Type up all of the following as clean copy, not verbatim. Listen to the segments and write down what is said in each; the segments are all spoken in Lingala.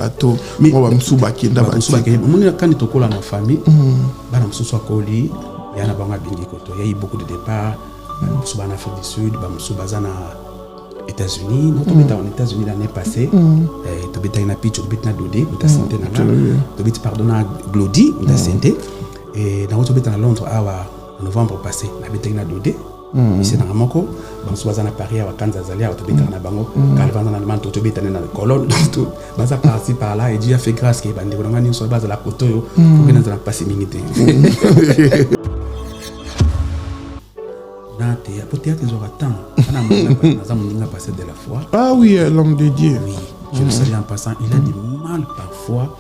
bateau mais on va msuba kenda ba msuba kenda mon quand tu kola na famille bana msusu akoli yana banga bingi koto il y a eu beaucoup de départs msuba en Afrique du Sud ba msuba zana États-Unis notre bêta en États-Unis l'année passée to bêta na pitch to bêta na dodé to santé na to bêta pardonna Glody to santé et dans notre bêta na Londres en novembre passé na bêta na dodé ici na moko ba msuba na Paris à Kansas ali to bêta na bango calvanda na manto to bêta na colonne tout baza parti par là et Dieu a fait grâce que bande ko ngani so base la poto yo pour que na passer minute peut-être ils auront temps. On a passé de la foi. Ah oui, l'homme de Dieu. Oui, je le salue en passant. Il a du mal parfois,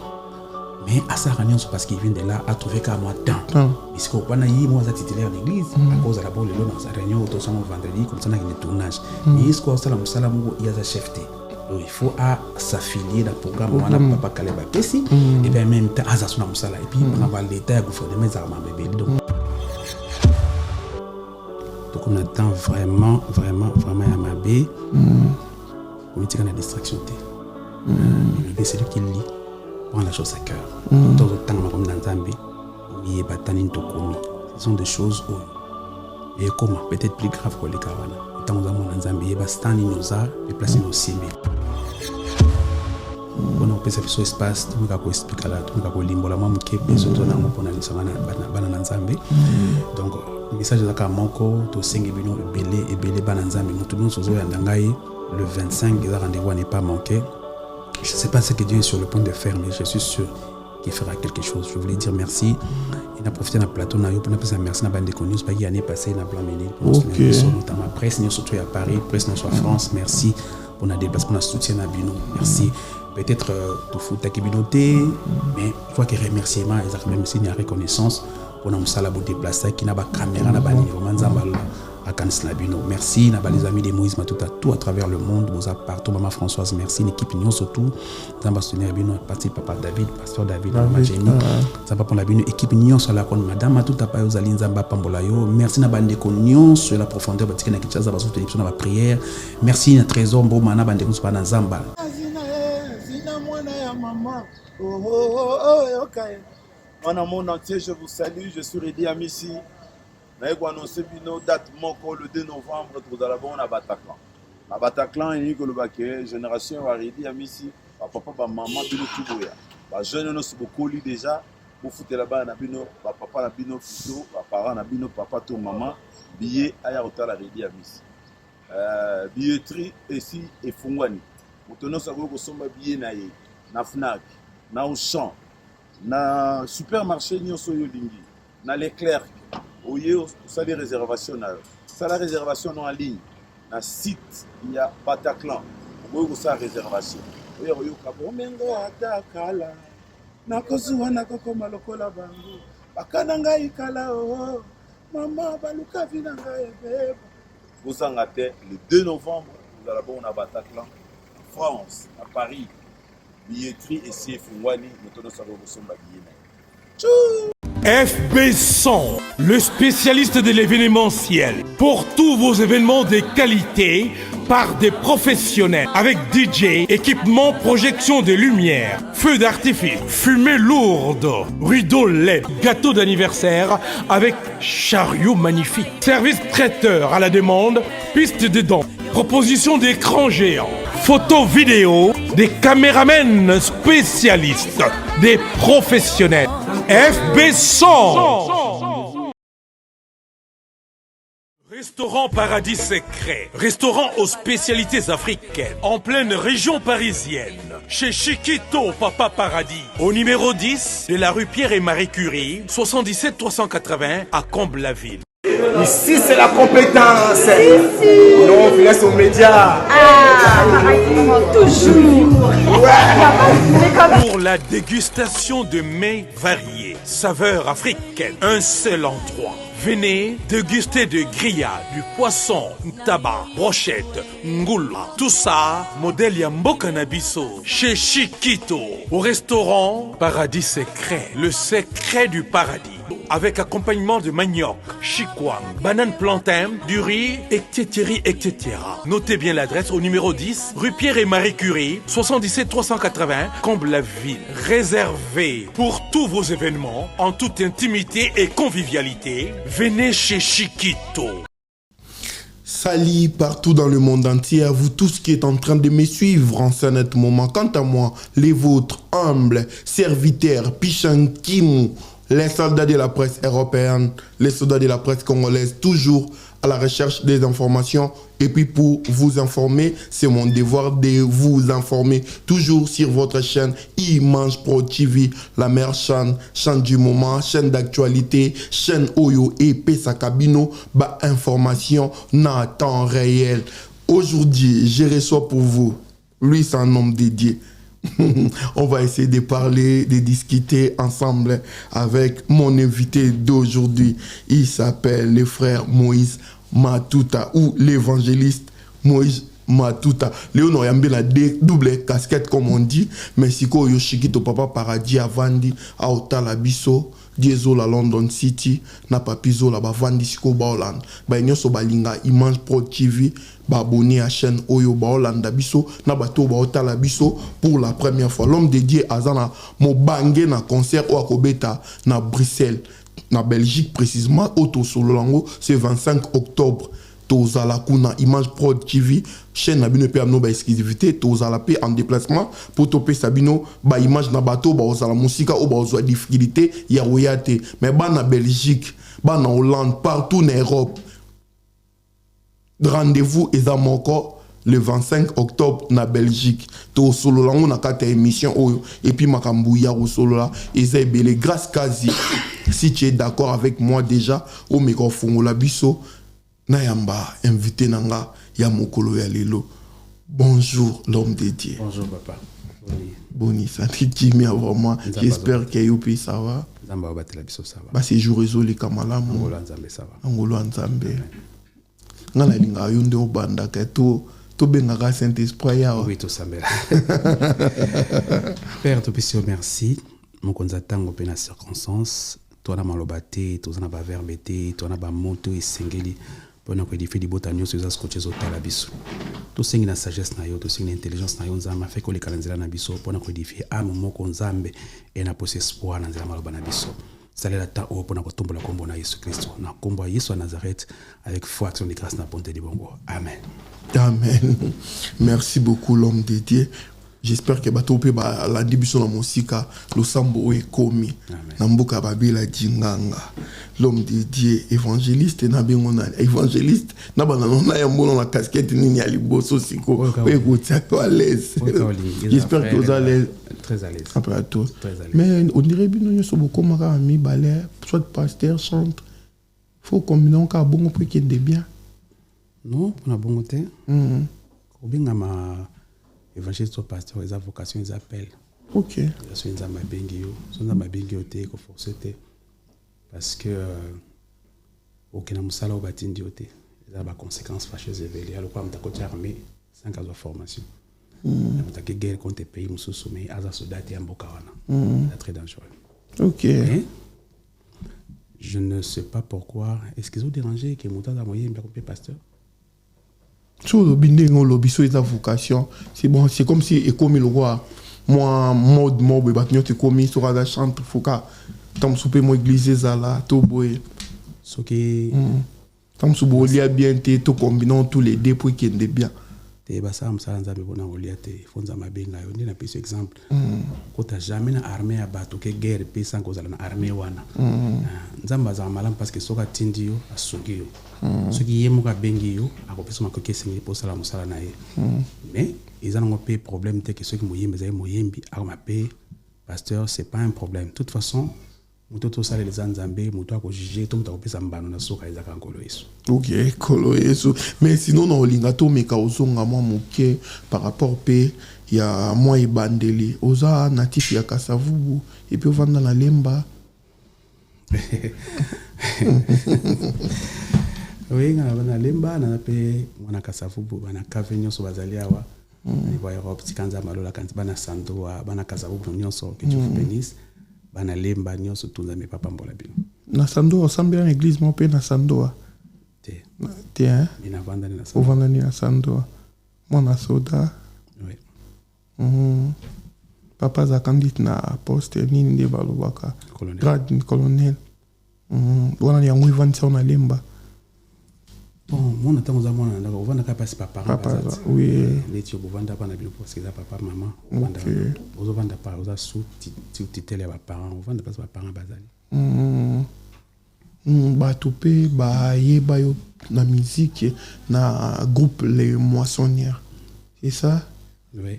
mais à sa réunion, c'est parce qu'il vient de là à trouver qu'à moi temps. Parce qu'on a eu moi titulaire à l'église à cause de la bonne dans sa réunion autour de vendredi comme ça on a un tournage. Mais il se il y a sa chefté. Donc il faut s'affilier dans le programme on a papa Kaleba Pessi et bien en même temps à Zasuna Moussala et puis on va l'état à gouvernement des armes bébé. Donc on attend vraiment à ma baie. On dit qu'on a distraction. C'est lui qui lit. Prend la chose à cœur. Tout le temps comme dans Zambie, il y a batani tokomi. Ce sont des choses où et comment peut-être plus grave que les caravans. Tant que dans Zambie, il y a bastani nous a déplacé nos cibles. On a pensé sur espace, tout le monde a expliqué là, tout le monde a limbo la maman qui est besoin de nous pour aller sur la Zambie. Donc message de Kamoko, to sengi bino ebele bananzambi nous tous sozo ya ndangai le 25 le rendez-vous n'est pas manqué. Je ne sais pas ce que Dieu est sur le point de faire mais je suis sûr qu'il fera quelque chose. Je voulais dire merci. Il a profité de plateau na yo pour dire merci na bande news pas année passée na plan menil notamment presse nous surtout à Paris, presse nous sur France. Merci pour na déplacement pour na soutien na bino. Merci. Peut-être tout foot à communauté mais je crois que remerciement et même signe de reconnaissance pour nous saluer pour déplacer qui n'a pas caméra n'a pas ni vraiment zambal à Kanslabino. Merci n'a pas les amis des Moïse tout à travers le monde vous a partout maman Françoise merci l'équipe union surtout ambassadeur Bino parti papa David pasteur David Mageni ça va pour la Bino équipe union sur la con madame tout à pas aux alins zamba pambola yo merci n'a bande union sur la profondeur parce que na kitchaza baso télévision na prière merci na trésor mbo mana bande ko na zamba zina mwana ya mama oh okay. En un monde entier, je vous salue, je suis Redi Amissi. Je vais annoncer une date le 2 novembre, nous allons à Bataclan. À Bataclan, il y a une génération Redi Amissi, papa, maman, bino Tuboya. Les jeunes nous sont beaucoup déjà, pour foutre là-bas, papa, bino plutôt, parents, bino papa, tout maman, billet à Yarotal Redi Amissi. Billetterie ici et Fungwani. Nous avons billet na Fnac, na Auchan. Na supermarché nyonso yo lingi na Leclerc oye ça des réservations na ça la réservation en ligne na site il y a Bataclan oye ça réservation oye kabo mengo atakala na kozuwa na kokoma lokola bango bakana ngai kala oh mama baluka vina ngai beba vous en le 2 novembre nous allons à Bataclan France à Paris. Billetterie et CF Wani, nous FB100, le spécialiste de l'événementiel. Pour tous vos événements de qualité, par des professionnels, avec DJ, équipement, projection de lumière, feux d'artifice, fumée lourde, rideau LED, gâteau d'anniversaire avec chariot magnifique, service traiteur à la demande, piste de danse, proposition d'écran géant, photo vidéo, des caméramens spécialistes, des professionnels. FB100. Restaurant Paradis Secret, restaurant aux spécialités africaines, en pleine région parisienne, chez Chiquito Papa Paradis, au numéro 10 de la rue Pierre et Marie Curie, 77 380 à Comble-la-Ville. Ici, c'est la compétence. Non, on laisse aux médias. Pour la dégustation de mets variés, saveur africaine, un seul endroit. Venez déguster de grillades, du poisson, tabac, brochette, ngoula. Tout ça, modèle Yamboka Nabiso, chez Chiquito, au restaurant Paradis Secret, le secret du paradis. Avec accompagnement de manioc, chikwang, banane plantain, du riz, etc., etc. Notez bien l'adresse au numéro 10, rue Pierre et Marie Curie, 77 380, Comble-la-Ville. Réservé pour tous vos événements, en toute intimité et convivialité, venez chez Chiquito. Salut partout dans le monde entier, à vous tous qui êtes en train de me suivre en ce net moment. Quant à moi, les vôtres humbles serviteurs, Pichankimu, les soldats de la presse européenne, les soldats de la presse congolaise, toujours à la recherche des informations. Et puis pour vous informer, c'est mon devoir de vous informer toujours sur votre chaîne Image Pro TV, la meilleure chaîne du moment, chaîne d'actualité, chaîne Oyo et Pesakabino, bah information en temps réel. Aujourd'hui, je reçois pour vous, lui c'est un homme dédié. On va essayer de parler, de discuter ensemble avec mon invité d'aujourd'hui. Il s'appelle le frère Moïse Matuta ou l'évangéliste Moïse Matuta. Léon Yambe la double casquette comme on dit, mais si ko Yoshikito papa paradis avandi a Otala Biso, Dieso la London City, na papizo la bavandi siko ba Hollande. Ba nyoso balinga Image Pro TV, ba abonné à chaîne Oyo ba Hollande biso, na bato ba Otala Biso pour la première fois. L'homme dédié azana mo bangé na concert o akobeta na Bruxelles, na Belgique précisément, auto solo lango, c'est 25 octobre. Tozala kuna Image Pro TV, chaîne nabino pe amno ba exclusivité, tozala pe en déplacement pour topé sabino ba image na bateau ba ozala musica ou ba ozwa difficulté ya royate, mais ba na Belgique, ba na Hollande, partout en Europe. Rendez-vous ezamoko le 25 octobre na Belgique. To solo lango na kata émission oyo et puis makambu ya solo la ezebele grâce quasi. Si tu es d'accord avec moi déjà au microphone la biso Nayamba, invité Nanga, Yamokolo Yalelo. Bonjour, l'homme dédié. Bonjour, papa. Boni, ça dit avant moi. J'espère que Youpi, ça va. Zamba Batela Biso, ça va. Bah, c'est jour résolu Kamala. Angola Nzambe, ça va. Angola Nzambe. Ngala linga yonde obanda ka to bengaka Saint-Esprit ya. Oui, tout ça. Père, tout petit merci. Mon konzatango pe na circonstance. Toi na malobate, toi na ba verbete, toi na ba moto et sengeli. Pendant que édifier des botanios sur les côtés au talabiso. Tout signe la sagesse na yo, tout signe l'intelligence na yo nzamba fait que les calendriers na biso pendant que édifier âme moko nzambe et na possé espoir na nzela maloba na biso. Salut la ta o pendant que tombe la combo na Jésus Christ. Na combo Jésus à Nazareth avec foi action de grâce na bonté de bongo. Amen. Amen. Merci beaucoup l'homme dédié. J'espère que batope ba la dibiso na musika lo sambo e komi na mboka babela jinganga l'homme dédié évangéliste na bengona évangéliste na banana ya mbono na casquette nini ya liboso siko we gotia to à l'aise. J'espère que vous allez très à l'aise après tout. Mais on dirait bien nous sommes beaucoup mara ami balai soit pasteur chante faut combiner on ka bongo pour qu'il de bien. Non, pour na bongo té. Obinga ma évangéliste au pasteur, les vocations, ils appellent. Ok. Ils sont ma bengio, sont ma bengio te, qu'on force te, parce que aucun musala au bâtiment dioté, ils ont des conséquences fâcheuses éveillées. Alors quoi, on t'a côté armé sans cas de formation. On t'a que guerre contre les pays musulmans, mais à ça soldat et en bokawana. C'est très dangereux. Ok. Mais, je ne sais pas pourquoi. Est-ce qu'ils ont dérangé que mon temps a moyen de pasteur? Sur le binding le biso est la vocation, c'est bon, c'est comme si et comme le roi moi mode mob batnyo te commis sur la chante foka tam souper mo église zala to boy ce qui tam soubo lia bien te to combinons tous les deux pour qu'il de bien te basa msala nzambe bona olia te fonza mabenga yo ndina pese exemple ko ta jamais na armée ya bato ke guerre pe sans cause na armée wana nzamba za malam parce que soka tindi yo asoki yo soki yemo ka bengi yo akopesa makoke sengi po sala musala na ye mais ils ont un problème te que ceux qui moyembi za moyembi akoma pasteur c'est pas un problème de toute façon mutoto sala les nzambe muto akojuger to muto akopesa mbano na soka ezaka nkolo yesu. Ok, kolo yesu. Mais sinon na olinga to meka ozonga mwa moke par rapport pe ya mwa ibandeli oza natif ya Kasavubu et puis ovanda na lemba Oui, na lemba na pe mwana kasavubu bana kave nyonso bazali awa. Ni ba Europe tikanza malola kanti bana sandoa bana kasavubu nyonso ke tu penis bana lemba nyonso tunza me papa mbola bino. Na sandoa sambia na église mo pe na sandoa. Te hein? Ina vanda ni na sandoa. Ovanda ni na sandoa. Mwana soda. Oui. Papa za candidate na poste nini nde balobaka. Grade colonel. Wana ya ngui vanisa na lemba. Bon, mon attend za mwana ndako ovanda ka passe papa. Oui. Letio bovanda pa na bino parce que za papa maman. Ovanda. Ozovanda pa oza sous titel ya ba parents, ovanda pa ba parents bazali. Bato pe ba yeba yo na musique na groupe les moissonnières. C'est ça? Oui.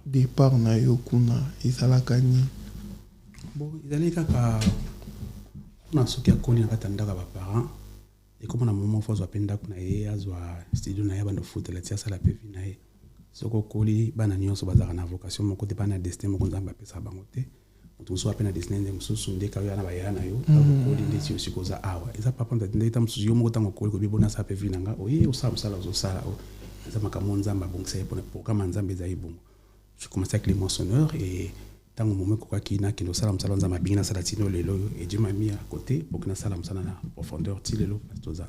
Départ na yo kuna ezalaka ni. Bon, ezali kaka na soki akoli na katandaka ba parents. Et comme on a un moment où on a pendant studio na yaba no foot la tia sala pe vina e soko koli bana nyonso bazaka na vocation moko te bana destin moko nzamba pesa bango te mutu so apena destin nde mususu nde ka yana bayana na yo koli nde ti usikoza awa eza papa nde ta mususu yo moko tango koli ko bibona sa pe vina nga oye osala musala ozosala o eza makambo nzamba bongisa ye pona programme nzamba eza ibongo je commençais avec les moissonneurs et tango moment koka kina kino sala musala nzamba bingina sala tino lelo et Dieu m'a mis à côté pour que na sala musala na profondeur ti lelo pastoza.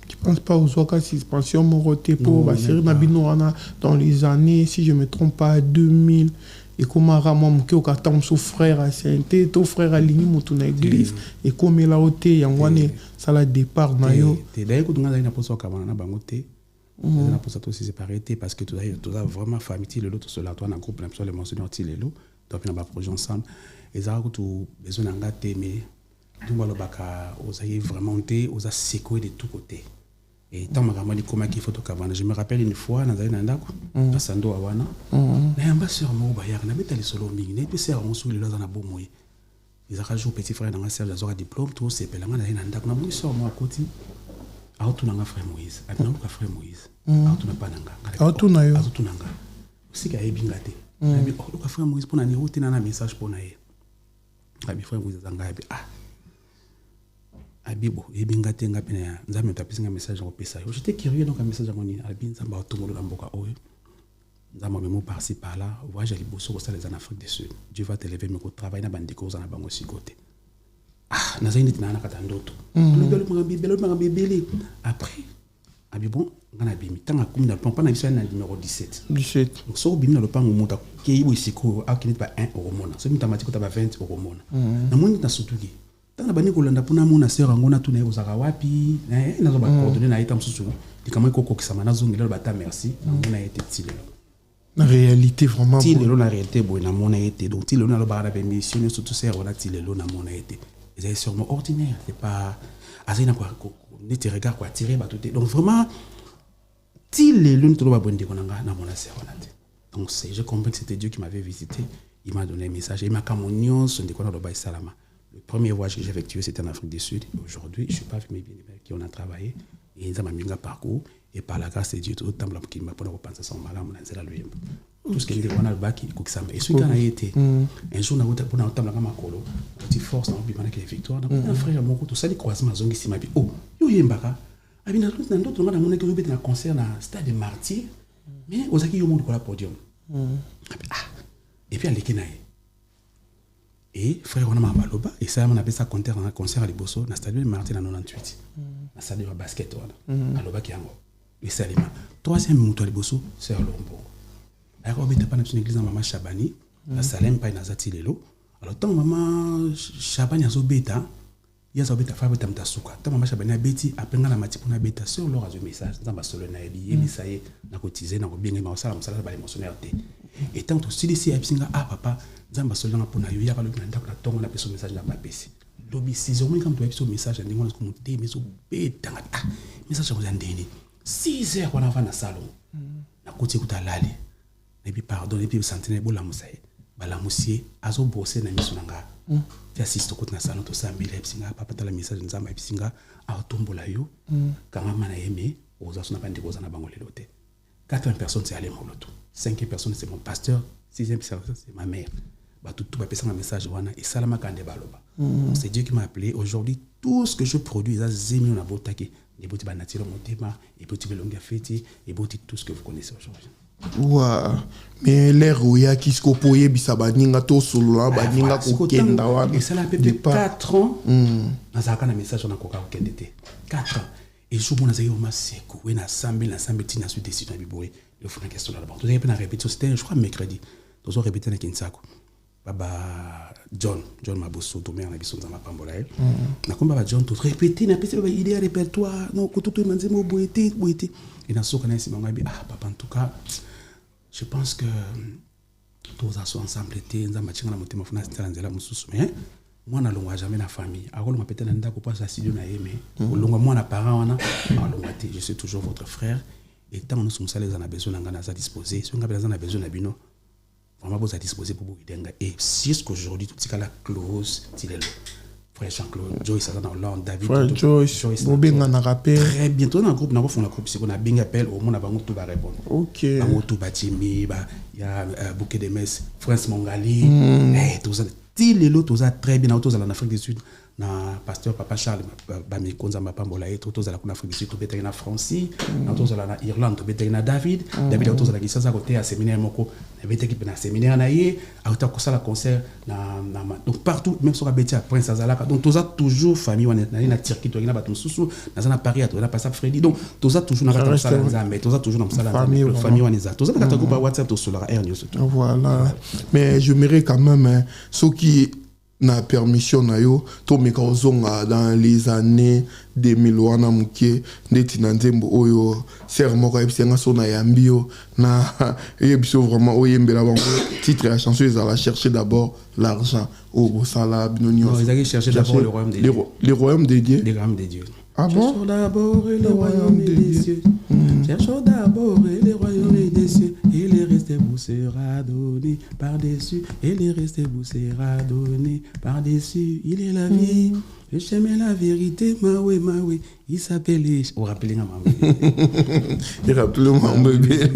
Tu penses pas aux autres suspensions moroté pour Basiri Nabinoana dans les années, si je me trompe pas, 2000 et comment Ramon qui au carton son frère à Sainté, ton frère à Lini mon église et comme il a ôté yangwane ça la départ na yo. Te d'ailleurs que tunga na poso kamana na bangote. Na poso to se séparer parce que tu as vraiment famille ti lelo to cela toi na groupe l'impression les mensonges ti lelo. Donc on a projet ensemble et ça tout besoin d'engager mais tout va le baka osayer vraiment te osa secouer de tous côtés et tant makambo li koma ki photo kavana je me rappelle une fois na zali na ndako na sando awana na yamba sur mo ba yak na betali solo mingi ne pe ser on sou le na bomoye ils a rajouté petit frère dans Serge azora diplôme tout c'est pelanga na ndako na mo sur mo akoti auto na frère Moïse atuna ka frère Moïse auto na pananga auto na yo auto na nga sika ebingate abi ka frère Moïse pona ni route na message pona ye abi frère Moïse zanga abi abibo ebingate nga pena nzambe tapisinga message ko pesa yo j'étais curieux donc un message ngoni abi nzamba otomolo na mboka oyo nzamba memo par-ci par-là voyage ali bosso ça les en Afrique du Sud Dieu va t'élever mais ko travailler na bandiko za na bango sikote na zaini tina na kata ndoto le bébé après abi bon ngana bimi tanga kumi na plan pas na biso na numéro 17 donc so bimi na le pango mota ke yibo siko akini ba 1 euro mona so mitamatiko ta ba 20 euro mona na moni na sutuki tanga bani kolanda pona mona sera ngona tuna yebo zaka wapi na zo ba coordonner na ita msusu dikamwe koko kisama na zongela ba ta merci ngona été tilelo na réalité vraiment tilelo na réalité boy na mona été donc tilelo na lo ba na mission surtout sera on a tilelo na mona été c'est sûrement ordinaire c'est pas azina quoi ni te regards quoi tirer ba tout donc vraiment tilelo to lo ba bonde konanga na mona sera on a donc c'est je comprends que c'était Dieu qui m'avait visité il m'a donné un message il m'a camonnion son de kona do ba salama. Le premier voyage que j'ai effectué, c'était en Afrique du Sud. Aujourd'hui, je suis pas avec mes bien-aimés qui on a travaillé. Et ils ont mis un parcours. Et par la grâce de Dieu, tout le temps qui m'a repenser son malade, on a zéro lui. Tout ce qui est on a le bac, il ça. Et celui qui a été, un jour, on a eu pour notre table à Colo, petite force, on a eu une victoire. Un frère, mon tout ça, les croisements, ils ont dit, ma vie, oh, yo yembaka. Ah bien, dans d'autres, on a mon équipe dans un concert dans le stade des Martyrs. Mais aux acquis, au monde pour la podium. Et puis, à l'Ekenaï. Et frère on a mabaloba et ça on appelle ça concert à Liboso na stade Martin en 98 na stade de basket on aloba ki yango et salima troisième muto à Liboso c'est Lombo alors on était pas dans une église maman Chabani na Salem pa na zati lelo alors tant maman Chabani azo beta ya zo beta fa beta mtasuka tant maman Chabani abeti apenga na mati pona beta sur leur radio message nzamba solo na yebi misaye na kotiser na ko bien ma sala musala ba émotionnel te et tant aussi ici absinga papa nzamba solo na pona yo ya ka lo na ndako na tongo na peso message na bapesi lobi si on comme tu as message ndingo na ko muté mais so beta message ko ndeni 6 heures on va na salon na koti kutalali et puis pardon et puis sentene bola musaye bala musier azo bosser na miso nanga tu assiste ko na salon to sambile absinga papa tala message nzamba absinga a tombola yo kanga mana yeme oza sona bandi koza na bango lelote 4 personnes c'est aller moloto 5 personnes c'est mon pasteur 6e personne c'est ma mère tout va passer un message et ça la makande baloba. C'est Dieu qui m'a appelé. Aujourd'hui, tout ce que je produis, ça zémi on a botaki. Et puis tu nature motema, et puis tu veux longue fête, et puis tout ce que vous connaissez aujourd'hui. Ouais, mais l'air où il y a qui se copoye bisa baninga to solo baninga ko kenda wana. Et ça a peut-être 4 ans. Dans ça un message on a koka kendete. 4 ans. Et je vous dis on m'a secoué na sambe tina suite des sites na biboé. Le fond la question là-bas. Vous avez pas répéter c'était je crois mercredi. Nous on répéter na Kinsako. Baba John Mabosso to mère na biso nzama pambola elle. Na komba ba John to répéter na pese ba idée répertoire non ko to manzemo boité. Et dans ce cas là c'est bangabi papa en tout cas je pense que tous à ensemble été nzamba chinga na motema funa stela nzela mususu mais moi na longa jamais na famille akolonga peut-être na ndako pas studio na yeme olonga moi na parent wana alonga te je suis toujours votre frère et tant nous sommes les en a besoin ngana za disposer si on a besoin na bino vraiment vous à disposer pour vous aider et si ce qu'aujourd'hui tout ça la close tilelo frère Jean-Claude Joyce ça dans Hollande David frère Joyce bobenga na rappel très bientôt dans groupe na fond la groupe c'est qu'on a bien appel au monde bango tout va répondre OK bango tout batimi ba il y a bouquet de messe France Mongali tout ça tilelo tout ça très bien autour en Afrique du Sud na pasteur papa Charles ba mi konza mapambola et tout ça la Afrique du Sud tout bété na France na tout ça na Irlande tout bété na David tout ça la qui ça côté à séminaire moko na bété qui na séminaire na yé a autant que ça la concert na donc partout même sur la bété à Prince Azalaka donc tout ça toujours famille on est na Turquie to na batum susu na Paris to na passable Freddy donc tout ça toujours na kata ça mais tout ça toujours dans ça la famille on est tout ça kata ko WhatsApp to sur la air news voilà mais je m'irais quand même ceux qui na permission na yo to meka ozonga dans les années 2000 wana muke ndeti na nzembo oyo ser moko ebisenga so na yambio na ebiso vraiment oyembela bango titre la chanson ils allaient chercher d'abord l'argent au bosala binoni ils allaient chercher d'abord le royaume des dieux le royaume des dieux les royaumes des dieux ah bon cherchons d'abord le royaume des cieux cherchons d'abord le royaume des cieux et le reste vous sera donné par-dessus et le reste vous sera donné par-dessus il est la vie le chemin la vérité mawe il s'appelle vous rappelez il rappelle mon bébé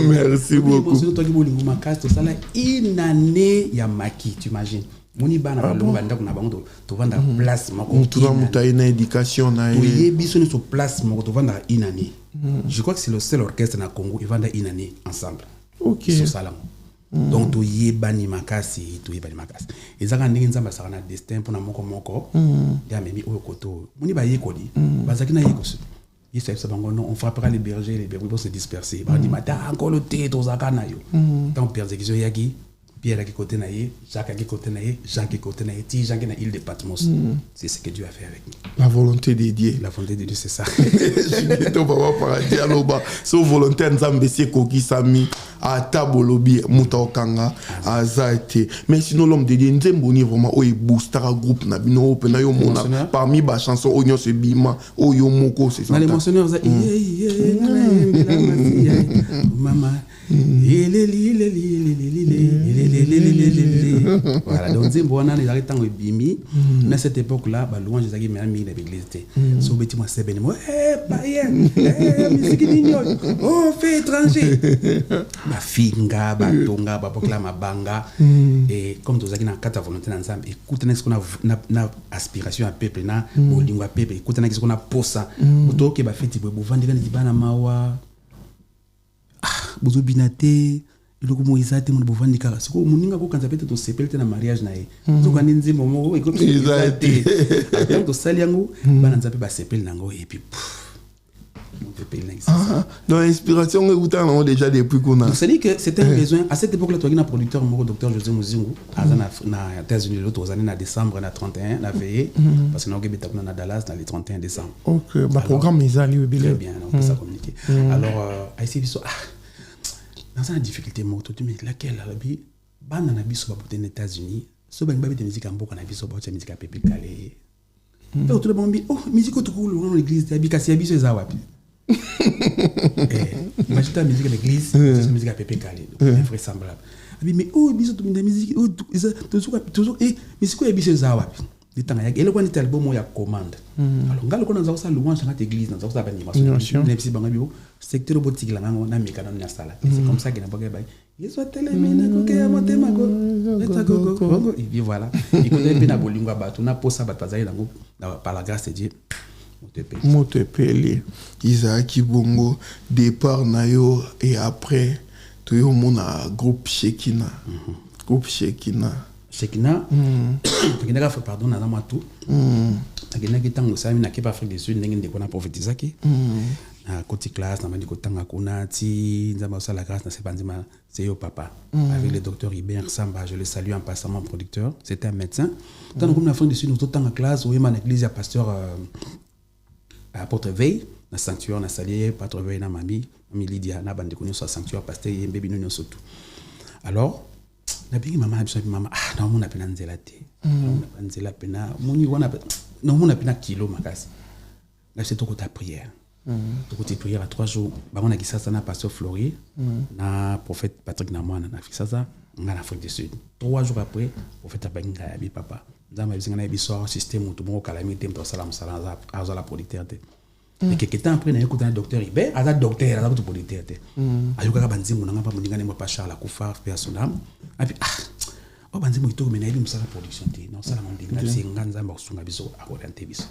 merci beaucoup toi qui bolingo makaste ça là une année ya maki tu imagines moni bana balongo banda kuna bango to vanda place mako tout dans mutaina éducation na oui biso sur place mako to vanda une année je crois que c'est le seul orchestre na Congo il vanda une année ensemble OK sur salam donc to yebani makasi ezaka ndenge nzamba saka na destin pour na moko ya memi oyo koto moni ba yekoli bazaki na yekosu yesa bango non on frappera les bergers vont se disperser ba di mata encore le thé to zaka na yo tant persécution yaki Pierre qui côté naïe, Jacques qui côté naïe, Jean qui côté naïe, Jean qui na île de Patmos. C'est ce que Dieu a fait avec nous. La volonté de Dieu. La volonté de Dieu, c'est ça. Je te vois paradis aloba. So volonté nzambe se koki sami a tabolobi muta okanga azate. Mais sinon l'homme de Dieu nzembo ni vraiment o boostara groupe na bino pe na yo mona parmi ba chanson oyo se bima oyo moko c'est ça. Les mentionneurs ça maman voilà donc Zembo on a les arrêtants bimi à cette époque là ba louange zaki mais ami na l'église té so beti moi c'est benimo païen musique nino oh fait étranger ba finga ba tonga ba pokla mabanga et comme to zaki na kata volonté na nzambe écoute na ce qu'on a na aspiration à peuple na bolingo à peuple écoute na ce qu'on a posa otoke ba feti bo vandika ni bana mawa bozo binate iloko moizate mon bovandi kala siko moninga ko kanza pete to sepelte na mariage na ye zo kani nzimbo moko iko moizate après to sali yango bana nzape ba sepel nango et puis mon pépé là dans l'inspiration que vous avez déjà depuis qu'on a c'est dit que c'était un besoin à cette époque là toi qui na producteur moko docteur José Muzingu azana na États-Unis l'autre année na décembre na 31 na veillé parce que na gebeta na Dallas dans les 31 décembre OK ba programme les ali bien on peut ça communiquer alors ici biso dans une difficulté morte tu mais laquelle arabi bana na biso ba aux États-Unis so ba ngba musique en boka na biso ba musique a pepe calé et tout le monde dit oh musique au tout dans l'église ta bikasi biso za wapi imagine ta musique à l'église c'est musique à pepe calé invraisemblable mais oh biso tout la musique oh toujours et musique ya biso za wapi ditanga yake ele kwa ni album ya commande alors ngalo kona za louange na église na za ba animation ne pisi banga bio secteur botique la ngango na meka na sala c'est comme ça que na boka ba il soit téléminé koke motema ko beta ko et puis voilà il connaît bien bolingo batu na posa bat bazali nango par la grâce de Dieu Motepeli Isaac Bongo départ na yo et après tu yo mona groupe Shekina groupe Shekina takina fait pardon na matu takina kitango sami na kepa Afrique du Sud ndenge ndeko na prophétisaki na côté classe na mandi kotanga kuna ti nzamba sa la grâce na sepanzima c'est yo papa avec le docteur Hubert Samba, je le salue en passant, mon producteur, c'était un médecin dans le groupe d'Afrique du Sud nous totanga classe où il m'a l'église à pasteur à Porte-Veille na sanctuaire na salier Porte-Veille na mami Lydia na bande konyo so sanctuaire pasteur yembe bino nyonso tout alors na bingi maman na mona pena nzela te na nzela pena moni wana na mona pena kilo makasi na c'est to ta prière to prière à 3 jours ba on a qui ça na pasteur Florier na prophète Patrick Namwana na fi ça ngana Afrique du Sud 3 jours après prophète Abanga ya bi papa nzamba bisinga na biso système tout bon calamité to salam à la producteur te et quelque temps après na écouter un docteur Hubert aza docteur aza tout producteur te ayoka banzimu na ngamba muningane mo pa Charles Akoufa personam et puis o banzimu ito mena ibi musala production te non ça la monde na singa nzamba kusunga biso akorante biso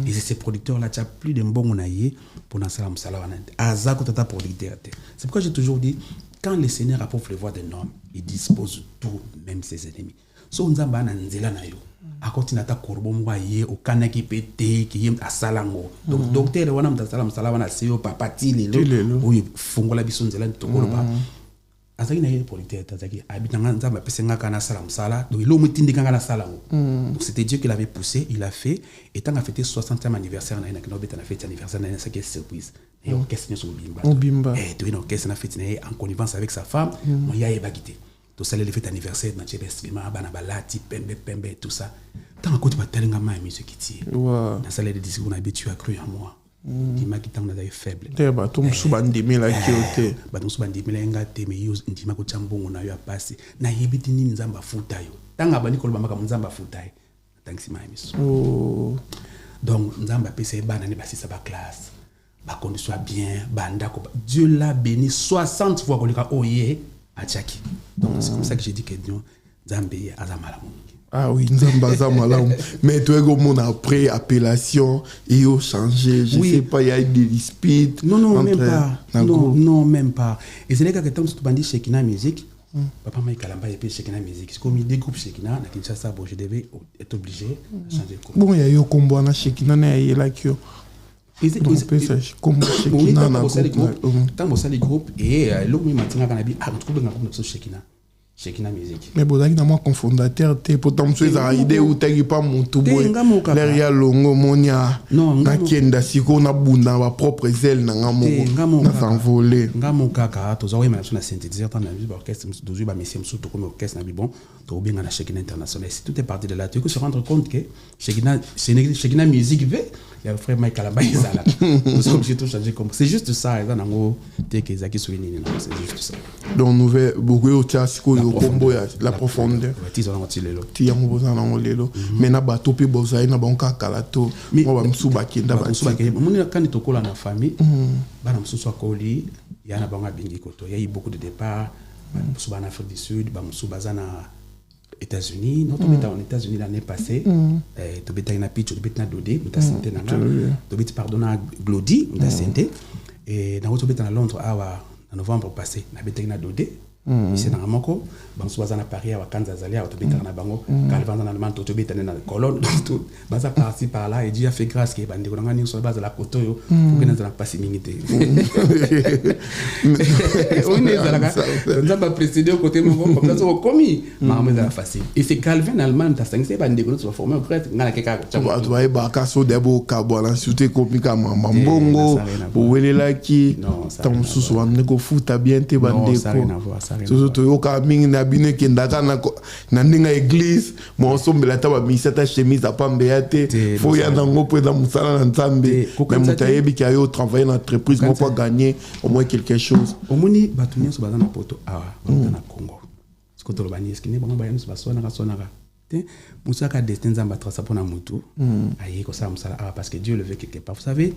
et ces producteurs là tu plus de mbongo na yé pour na sala musala wana aza ko tata producteur te c'est pourquoi j'ai toujours dit quand le Seigneur approuve les voies d'un homme il dispose tout même ses ennemis so nzamba na nzela na yo akoti nata korbo mwa ye okanaki pete ki yem asalango donc docteur wana mtasala msala wana seyo papa tilelo oyi fungola biso nzela ntokolo ba azaki na ye producteur tazaki abitanga nzamba pesenga kana sala msala donc ilo mutindi kanga na salango donc c'était Dieu qui l'avait poussé il a fait et tant a fêté 60e anniversaire na ina beta na fête anniversaire na ça qui est surprise et orchestre nyo so bimba et to ina orchestre na fête na en connivence avec sa femme mo ya ebakité to sala les fêtes anniversaire na chebe streamer bana balati pembe tout ça tant que tu vas telinga ma musique qui na sala les discours na tu as cru en moi ndima kitanga na faible te ba tum subandimi la kiote ba tum subandimi la ngate me use ndima ko chambongo na yo apasi na yebiti nini nzamba futa yo tanga bani ko lobamba ka nzamba futa yo thanks my miss donc nzamba pese bana ne basisa ba classe ba condition bien banda ko Dieu l'a béni 60 fois ko lika oye Achaki. Donc c'est comme ça que j'ai dit que Dieu Zambé azamala mungi. Ah oui, Nzamba azamala. Mais toi comme après appellation et au changé, je sais pas, il y a eu des disputes. Non, même pas. Non, même pas. Et c'est là que quand tu bandis Shekina musique, papa m'a calamba et puis Shekina musique. C'est comme des groupes Shekina, na Kinshasa, bon je devais être obligé de changer de groupe. Bon, il y a eu combo na Shekina na y là qui comme Shekina na tant que ça les groupes et l'autre maintenant quand on a dit trouve un groupe de Shekina musique mais bon là il y a moi cofondateur te pourtant monsieur za idée ou t'as pas mon tout boy derrière longo monia na kenda siko na bunda wa propre zèle na ngamo na s'envoler ngamo kaka to zawe na synthétiseur tant na orchestre dozu ba monsieur msuto comme orchestre na bon to bien na Shekina international si tout est parti de là tu peux se rendre compte que Shekina musique veut il y a frère Mike Kalamba Izala nous sommes obligés de changer comme c'est juste ça et nango te que zaki souvenir c'est juste ça donc nouvelle beaucoup au tiasiko yo combo ya la profondeur tizana ngotilelo tiyango bozana ngolelo mais na bato pe bozai na banka kalato mo ba msuba kinda ba msuba ke moni quand tokola na famille bana msusu akoli yana banga bingi koto il y a eu beaucoup de départs msuba en Afrique du Sud ba msuba zana États-Unis, notre bêta en États-Unis l'année passée, tu bêta na pitch, tu bêta na Dodé, tu santé na tu bêta pardonner Glody, tu santé et dans notre bêta na Londres en novembre passé, na bêta na Dodé, ici na Moko, ban soza na Paris à Kansas Zalia, tu bêta na Bango, Calvin na Allemagne, tu bêta na Cologne, tout, basa par-ci par-là et Dieu a fait grâce que bande ko ngani sur base de la koto yo, pour que na pas similité. On est là on a pas précédé au côté mon comme ça au commis mais c'est facile et c'est Calvin allemand ta 5 c'est pas ndeko tu vas former au grec ngala keka tu vas ba kaso debo kabala suté komika mambongo bowelela ki tam susu waneko futa bien te bandeko susu to yoka mingi na bine kendaka na ndinga église mo sombela ta ba misata chemise apambe yate fo ya nango po da musala na nzambe mais mutayebi ki ayo travailler dans entreprise mo pas gagner au moins quelque chose omoni batunia so bazana poto na Congo ce que bani eskine bango bayana so basona ka te musaka destin zamba trasa pona mutu ayi ko sa musala parce que Dieu le veut quelque part vous savez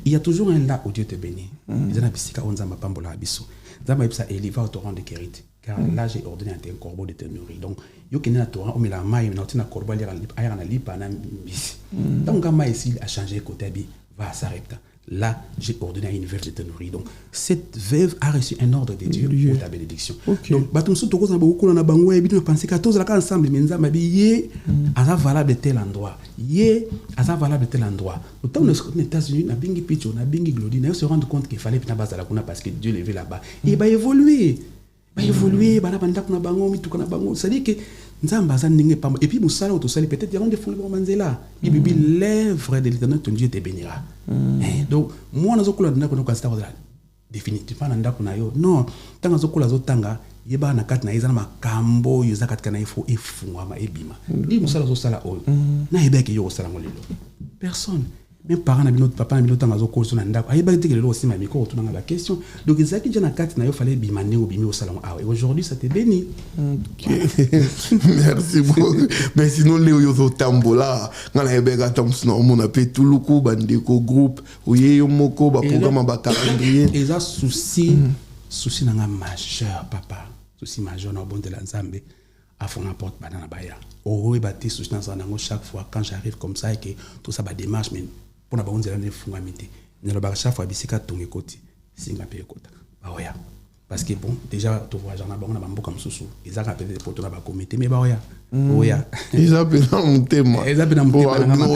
il y a toujours un là où Dieu te bénit ils ana bisika onzamba pambola biso Zamba ça il va au torrent de Kérit. Car là j'ai ordonné un corbeau de tenuri. Donc yo kene na torrent on met la maille na tina corbeau lire aya na lipa na bis. Donc gamba ici a changé côté abi va s'arrêter. Là, j'ai ordonné à une veuve de tenuri. Donc, cette veuve a reçu un ordre de Dieu pour ta bénédiction. Donc, batumso toko na beaucoup na bango et bino penser qu'à tous la ensemble menza mabi yé asa valable de tel endroit. Yé asa valable de tel endroit. Autant on est aux États-Unis na bingi picho na bingi glodi na se rendre compte qu'il fallait pina base la kuna parce que Dieu l'avait là-bas. Et va évoluer. Va évoluer, ba na banda kuna bango mituka na bango. Ça dit que nzamba za ndenge pamba et puis musala autosali peut-être iront de fouler bon manzela. Et bibi l'œuvre de l'Éternel ton Dieu te bénira. Donc moi nazokola ndako na kwasta kodala définitivement ndako na yo non tanga zokola zotanga yeba na kati na ezana makambo yo zakati na ifo efungwa ebima ni musala zosala oyo na yebeke yo osala ngolelo personne même parents na bino papa na bino tanga zokola na ndako ayeba te que lelo aussi ma miko otuna ba question donc ezaki jana kati na yo fallait bima ndenge obimi osala et aujourd'hui ça te bénit. Merci beaucoup. Mais sinon les yo tambola ngana yebeka tamsno mona pe tuluku bandeko groupe oye moko ba programme ba calendrier et ça souci nanga majeur papa souci majeur na bon de la Nzambe à fond n'importe pas dans la baya oh bâti souci dans nango chaque fois quand j'arrive comme ça et que tout ça ba démarche mais pour na ba onzela ne funga mité ne lo ba chaque fois bisika tonge koti singa pe kota ba oya parce que bon déjà tu vois j'en a bon na ba mboka msusu ils a rappelé pour tout na ba comité mais ba oya oya ils a bien mutema ils a bien mutema na ma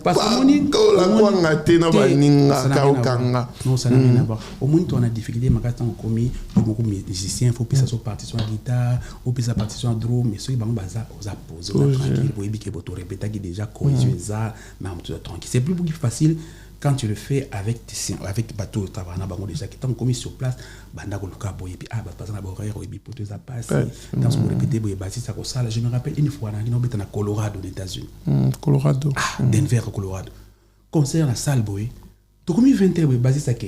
parce que moni la kwanga te na ba ninga ka okanga non ça n'a rien à voir au moins tu as difficulté makata en commis beaucoup musicien faut pisa so partition guitare ou pisa partition drum mais ceux qui bango baza oza poser tranquille pour ebike pour répéter qui déjà cohésion ça mais tu dois tranquille c'est plus facile quand tu le fais avec bateau travail na bango déjà qui t'ont commis sur place banda ko luka boye puis ba passer na horaire et puis pour te ça passe dans ce répéter boye basi ça ko sala je me rappelle une fois na beta na Colorado aux États-Unis Colorado Denver Colorado concert na salle boye to commis 20 boye basi ça ke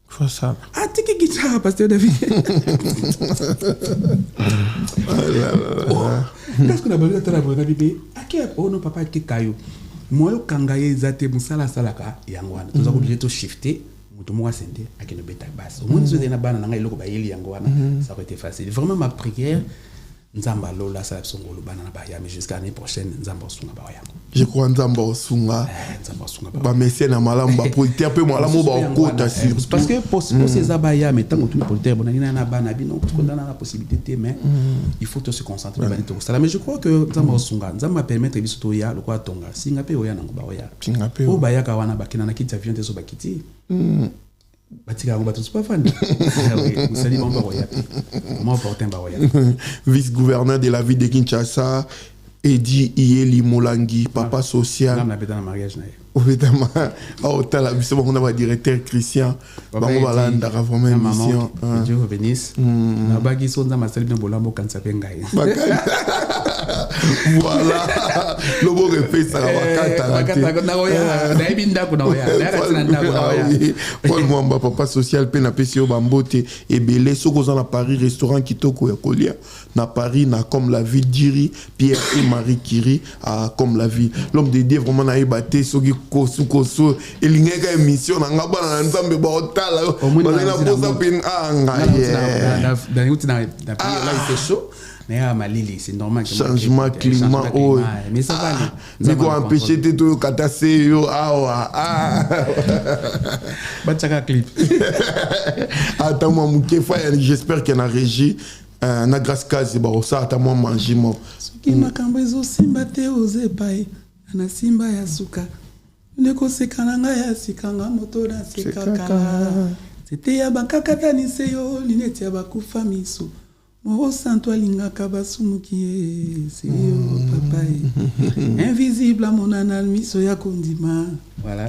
faut ça tiki guitare pasteur David qu'est-ce qu'on a besoin de la bonne bébé oh non papa ki kayo moi kanga ezate musala salaka yangwana toza obligé to shifter mutu mo asende akene beta basse au moins zona bana nanga iloko ba yeli yangwana ça aurait été facile vraiment ma prière nzamba lola sa songolo bana na ba ya mais jusqu'à l'année prochaine nzamba sunga ba ya je crois nzamba sunga ba messien na malamu ba politaire pe malamu ba kota sur parce que pour ces abaya mais tant que tout politaire bon na bana bino tout qu'on a la possibilité mais il faut se concentrer ba tout ça mais je crois que nzamba sunga nzamba permettre biso to ya lokwa tonga singa pe oya nango ba oya singa pe o ba ya ka wana bakina na kiti avion te so bakiti batika ngo bato pas fan oui vous savez bon ba oya comment porter ba oya vice-gouverneur de la ville de Kinshasa Edi Iyeli Molangi papa social na beta na mariage na obetama tala biso on a directeur Christian bango balanda vraiment émission Dieu vous bénisse na bagi so nza masali na bolambo kanisa pe ngai voilà le beau refait ça wakata na oya na ibinda kuna oya na ratina ndako na oya Paul Mwamba papa social pe na pesio bambote ebele soko za na Paris restaurant kitoko ya kolia na Paris na comme la ville d'Iri Pierre et Marie Curie comme la ville l'homme de Dieu vraiment na ebate soki kosu elingeka émission na ngaba na nzambe ba otala na posa pin na là il fait chaud mais à Malili c'est normal changement climat mais ça va aller mais quoi empêcher de tout katasser yo bataka clip attends moi mukefa j'espère qu'il y a régie na grâce kazi ba ça attends moi manger moi qui makambo ezo simba te ozepai na simba ya suka ndeko sekananga ya sikanga moto na sekaka c'était ya bakakata ni seyo lineti ya bakufa miso mo santo alingaka basumuki seyo papa invisible mon anal miso ya kondima voilà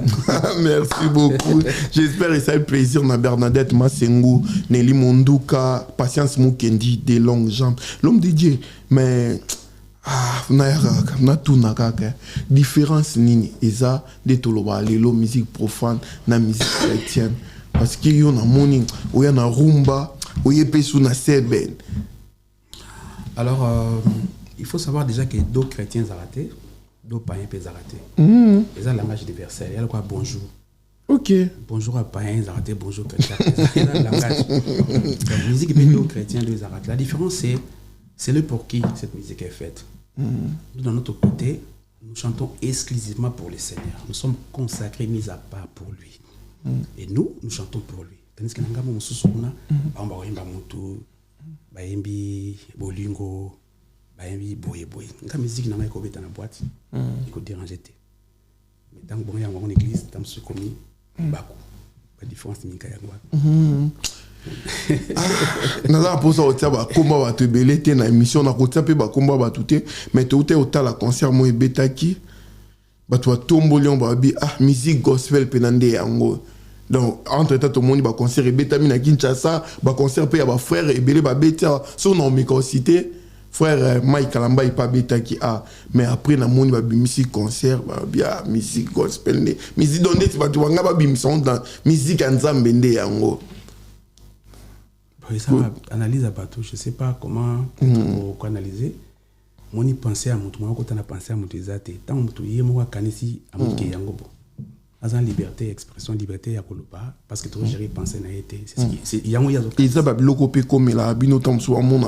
merci beaucoup j'espère que ça a plaisir na Bernadette Masengu Nelly Monduka Patience Mukendi des longues jambes l'homme de Dieu mais na tuna kaka différence nini eza de toloba lelo musique profane na musique chrétienne parce que yo na morning oya na rumba oye pesu na seben alors il faut savoir déjà que deux chrétiens arrêtés deux païens peuvent arrêter eza langage universel il y a quoi bonjour Ok. Bonjour à païens, arrêtez, bonjour chrétiens. C'est un langage. La musique bédo-chrétienne, la différence, c'est le pour qui cette musique est faite. Nous, dans notre côté, nous chantons exclusivement pour le Seigneur. Nous sommes consacrés, mis à part pour lui. Et nous chantons pour lui. Tandis que nous avons Baembi, Bolingo, Baembi, Boye. La musique n'a pas été dans la boîte. Il faut déranger. Mais tant que nous avons une église, tant que nous commis, Bakou. La différence, c'est que nous naza posa otia ba komba ba te belete na émission na kotia pe ba komba ba tuté mais te ote otala concert mo ebetaki ba to tombolion ba bi musique gospel penande yango donc entre temps tout monde ba concert ebetami na Kinshasa ba concert pe ya ba frère ebele ba betia so na microcité frère Mike Kalamba il pas betaki mais après na monde ba bimisi concert ba bia musique gospel ne musique donné ba to nga ba bimison dans musique nzambe nde yango. Ça analyse à bateau, je ne sais pas comment analyser. Moi, je pensais à mon tour, quand on a pensé à mon tour, tant que je suis canisi à mon tour, j'ai liberté, expression, liberté, il parce que toujours j'ai pensé à été. C'est yango yazo. Et ça, bah, locoper comme la bino tam so mon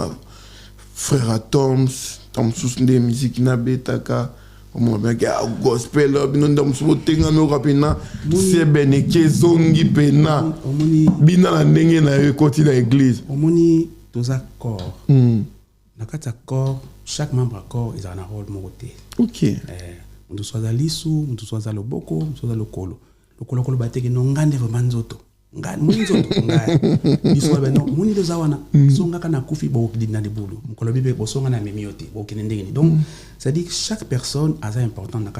frère Toms, tam sous des musiques na betaka. Mon gars gospel bino ndam so tenga no rapena c'est beneke zongi pena bina la ndenge na yo koti na église omoni toza corps na kati corps chaque membre à corps ils ont un rôle moté. OK mutu soza lisu mutu soza loboko mutu soza lokolo kolo bateke no ngande vraiment nzoto ngani muni nzoto ngani biso beno muni doza wana songa kana kufi bo kidina libulu mukolo bibe bo songa na memiote bo kinendengeni donc ça dit que chaque personne a un important dans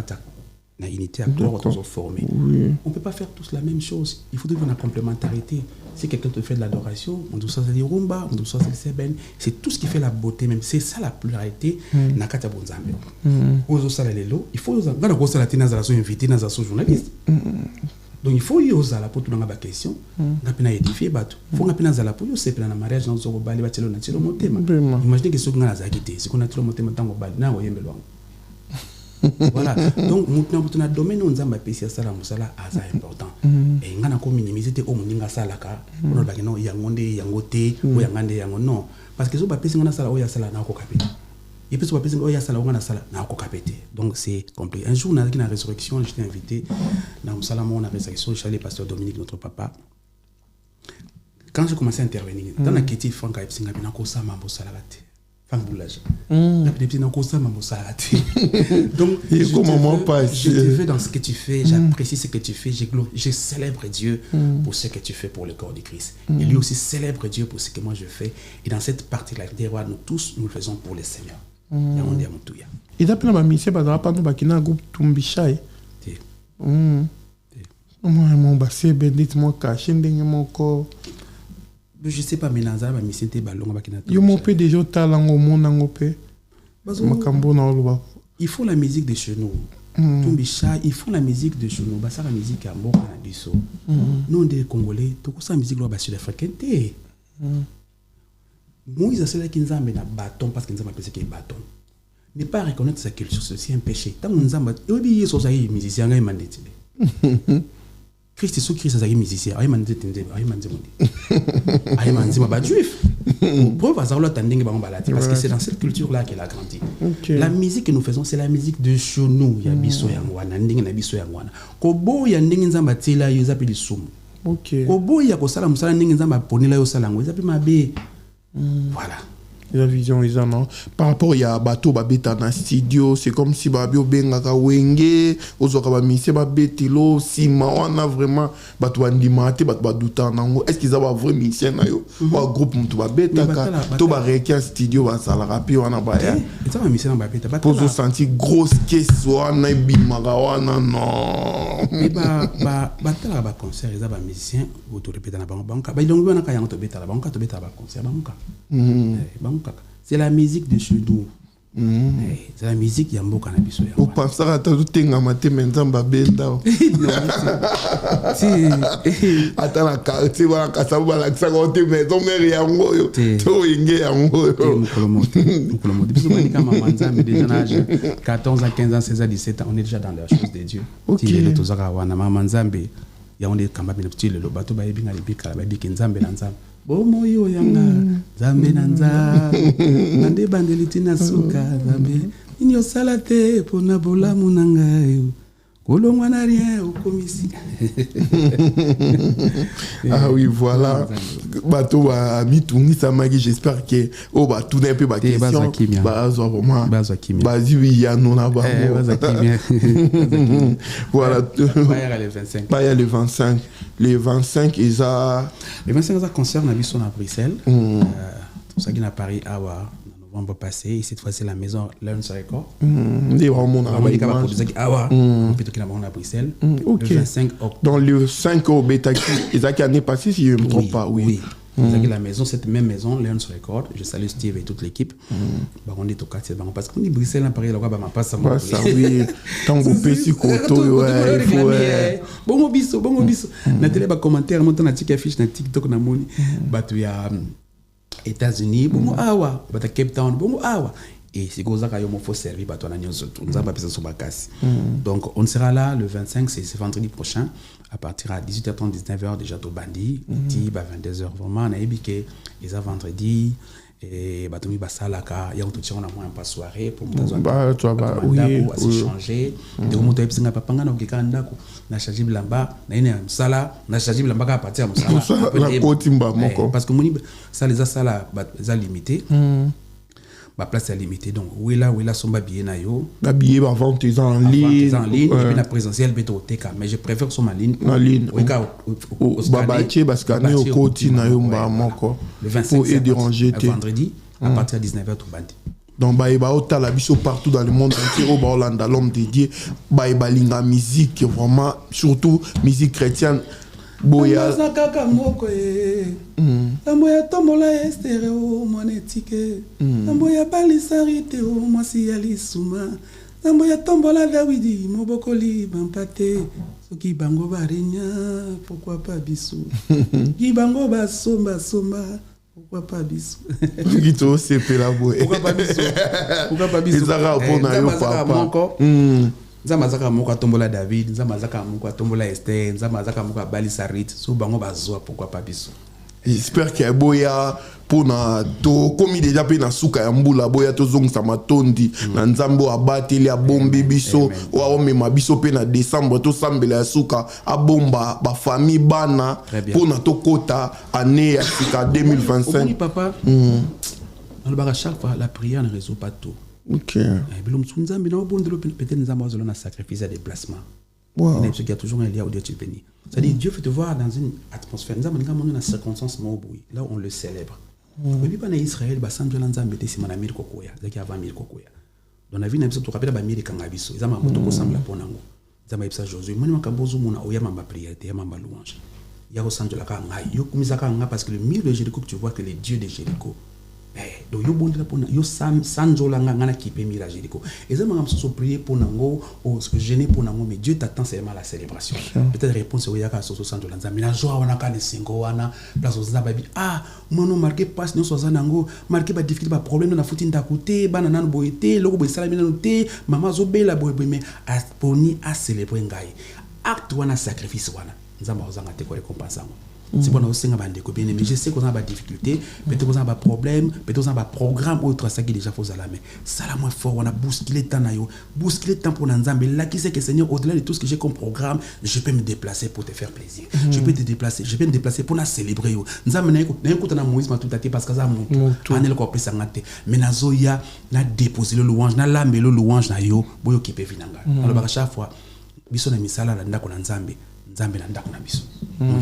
la unité à trois autres formés. On peut pas faire tous la même chose. Il faut trouver une complémentarité. Si quelqu'un te fait de l'adoration, on doit sortir rumba, on doit sortir seben. C'est tout ce qui fait la beauté même. C'est ça la pluralité. Nakata bonzambe. Ozo sala lelo. Il faut oza. Gana kosa la tina za so invité na za so journaliste. Donc il faut y oser la pour tout dans la question. Ngapena édifier batu. Faut ngapena za la pour yo sepela na mariage dans zo bali batelo na tilo motema. Imaginez que ce ngana za kité. C'est qu'on a tilo motema tango bali na oyembe lwango. Voilà. Donc maintenant pour ton domaine on zamba pesi sala musala aza important. Et ngana ko minimiser te o muninga sala ka. On ba no yangonde yangote o yangande yango non. Parce que zo ba pesi ngana sala o ya sala na ko kapita. Et puis, on va dire sala on sala na ko kapete. Donc c'est complet. Un jour, on a la résurrection, j'étais invité dans le salon, on a résurrection, je suis allé pasteur Dominique, notre papa. Quand je commençais à intervenir, dans la quête, Franck a dit que ko sa mambo salate. Franck Boulage. Na petit na ko sa mambo salate. Donc je te veux dans ce que tu fais, j'apprécie ce que tu fais, je célèbre Dieu pour ce que tu fais pour le corps de Christ. Et lui aussi célèbre Dieu pour ce que moi je fais. Et dans cette particularité, nous tous nous le faisons pour le Seigneur. Et d'après ma mission, il y a un groupe Tumbishai. Mon bassin, moi, caché, mon corps. Je sais pas, mais Nazar, ma mission, c'est ballon. Je m'en peux déjà talent au monde. Il faut la musique de chez nous. Tumbishai, il faut la musique de chez nous. Ça, la musique à Mboka na biso. Nous, des Congolais, tout ça, la musique là, sud-africaine. Moïse a cela qui nous a mis un bâton parce qu'il nous a appelé qu'il bâton. Ne pas reconnaître sa culture, c'est un péché. Tant qu'on nous a dit, il y a des musiciens, il y a des musiciens. Christ est Christ est musicien. Il y a des juifs. Parce que c'est dans cette culture-là qu'elle a grandi. La musique que nous faisons, c'est la musique de chez nous. Il y a biso yangwana, ndenge na biso yangwana. Kobo ya ndenge nzamba tela yo zapi lisumu. Kobo ya kosala musala ndenge nzamba ponela yo salango, zapi mabe. Voilà. La vision ils en ont. Par rapport à bateau babeta dans studio, c'est comme si babio bengaka wenge, ozoka ba mise ba betilo, si ma on a vraiment bato andimate bato baduta nango. Est-ce qu'ils ont vrai mission na yo? Ou groupe mutu babeta ka to ba reki studio ba sala rapi wana ba ya. Et ça ma mission ba beta ba. Pozo senti grosse caisse wana bimaka wana non. Et ba tala ba concert ils ont ba musicien auto répéter na banka. Ba ilongo na ka yango to beta la banka to beta ba concert banka. C'est la musique de chez nous. C'est la musique de Mboka na biso. Vous pensez à tout tenga maté maintenant babenda. Attends la quartier voilà kasaba la sagote maison mère yango yo. To inge yango yo. Mukolomo. Biso manika mamanza mais déjà l'âge 14 ans, 15 ans, 16 ans, 17 ans, on est déjà dans la chose de Dieu. Si les autres wana mamanza ya onde kamba bino petit le bato ba yebinga le bika ba biki nzambe na nzambe bomo yo yanga nzambe na nzambe nande bandeliti na suka nzambe ini osala te pona bolamu na ngai kolongwa na rien au komisi. Ah oui, voilà. Bato ba mitungi samaki, j'espère que oh ba tout un peu ba question ba zo vraiment ba ziwi ya non na ba voilà. Ba ya le 25 les 25 isa les 25 ça concerne biso na Bruxelles ça qui na Paris awa novembre passé et cette fois-ci la maison Learns Record des vraiment na ba awa plutôt que na à Bruxelles le 25 octobre dans le 5 au Betaki isa qui année passée si je me trompe pas oui. La maison, cette même maison, Learns Record, je salue Steve et toute l'équipe. On est au quartier, parce qu'on dit Bruxelles, à Paris, là, on va passer à ça, oui. Tant que petit koto, ouais, il faut. Bon, biso. Na télé, commentaire, montant na affiche na TikTok, na moni. Batu ya États-Unis, bon, awa. Bata Cape Town, bon, awa. Et c'est comme ça qu'il faut servir par toi. Donc, on sera là le 25, c'est vendredi prochain, à partir à 18h30, 19h, déjà au Bandi, à 22h. Vraiment, on a ébiqué, les vendredi, et Batoumi Basalaka, il y a un peu de soirée pour s'échanger. De où on a ébiqué, papa, on a ébiqué, on a chargé Blamba, on a sala, on a chargé Blamba à partir de sala. Parce que ça les a sala, ça limité. Ma place est limitée, donc où est là son babillet na yo babillet ba vente en ligne et puis la présentielle peut au TK mais je préfère sur ma ligne au cas au babaché parce qu'année au côté na yo ba moko le 25 vendredi à partir de 19h tout bandi donc ba otala biso partout dans le monde entier au Hollande l'homme dédié ba linga musique vraiment surtout musique chrétienne boya kaka moko tambo ya tombola estéreo monétique tambo ya balisarité o mwasi ya lisuma tambo ya tombola Dawidi mobokoli bampate soki bango barenya pourquoi pas biso ki bango basomba pourquoi pas biso kito sepe la boye pourquoi pas biso ezaka pona yo papa Nzamazaka moko tombola David, nzamazaka moko tombola Esther, nzamazaka moko balisarit, so bango bazoa pourquoi pas biso. J'espère que boya pona to komi déjà pe na suka ya mbula boya to zongsa matondi na nzambo abateli abombi biso wa omema biso pe na décembre to sambela ya suka abomba ba famille bana pona to kota année ya sika 2025. Oui papa. On le chaque fois la prière ne résout pas tout. Ok. Peut-être nous avons un sacrifice à déplacement. Wow. Il y a toujours un lien au Dieu tu bénis. C'est-à-dire Dieu fait te voir dans une atmosphère. Nous avons une circonstance là on le célèbre. Mais puis en Israël, bah Sandra Lanzambe était si mon ami Kokoya, c'est-à-dire avant Mille Kokoya. Dans la vie, nous avons rappelé Bamiri Kangabiso. Ils ont un moto ensemble à Ponango. Ils ont un Josué. Moi, je suis un oya mamba prière, et mamba louange. Il y a aussi la Kanga. Yo kumizaka nga parce que le mur de Jéricho que tu vois que les dieux de Jéricho. Donc yo bon pour yo sanjola ngana kipe mira Jéricho et ça m'a so prier pour nango ou ce que gêner pour nango mais Dieu t'attend seulement la célébration peut-être réponse au yaka so sanjola nzambe na joie wana ka ne singo wana place aux babi mono marqué passe no so zanango marqué ba difficulté ba problème na futi ndakoté bana nan boité loko bo salami na noté maman zo bela boy mais a poni a célébrer ngai acte wana sacrifice wana nzamba ozanga te ko récompense ngo. C'est bon aussi mais je sais qu'on a des difficultés, peut-être qu'on a des problèmes, peut-être qu'on a des programmes autres ça qui déjà faut à la main. Ça la moins fort on a bousculé temps nayo, bousculé temps pour Nzambe. Là qui sait que Seigneur au-delà de tout ce que j'ai comme programme, je peux me déplacer pour te faire plaisir. Je peux me déplacer pour la célébrer yo. Nzambe na écoute na Moïse ma tout até parce que ça mon anel ko pesa ngate. Mais na zoya na déposer le louange, na lambe le louange na yo, boyo ki pe vinanga. Alors à chaque fois biso na misala la ndako na Nzambe. Nous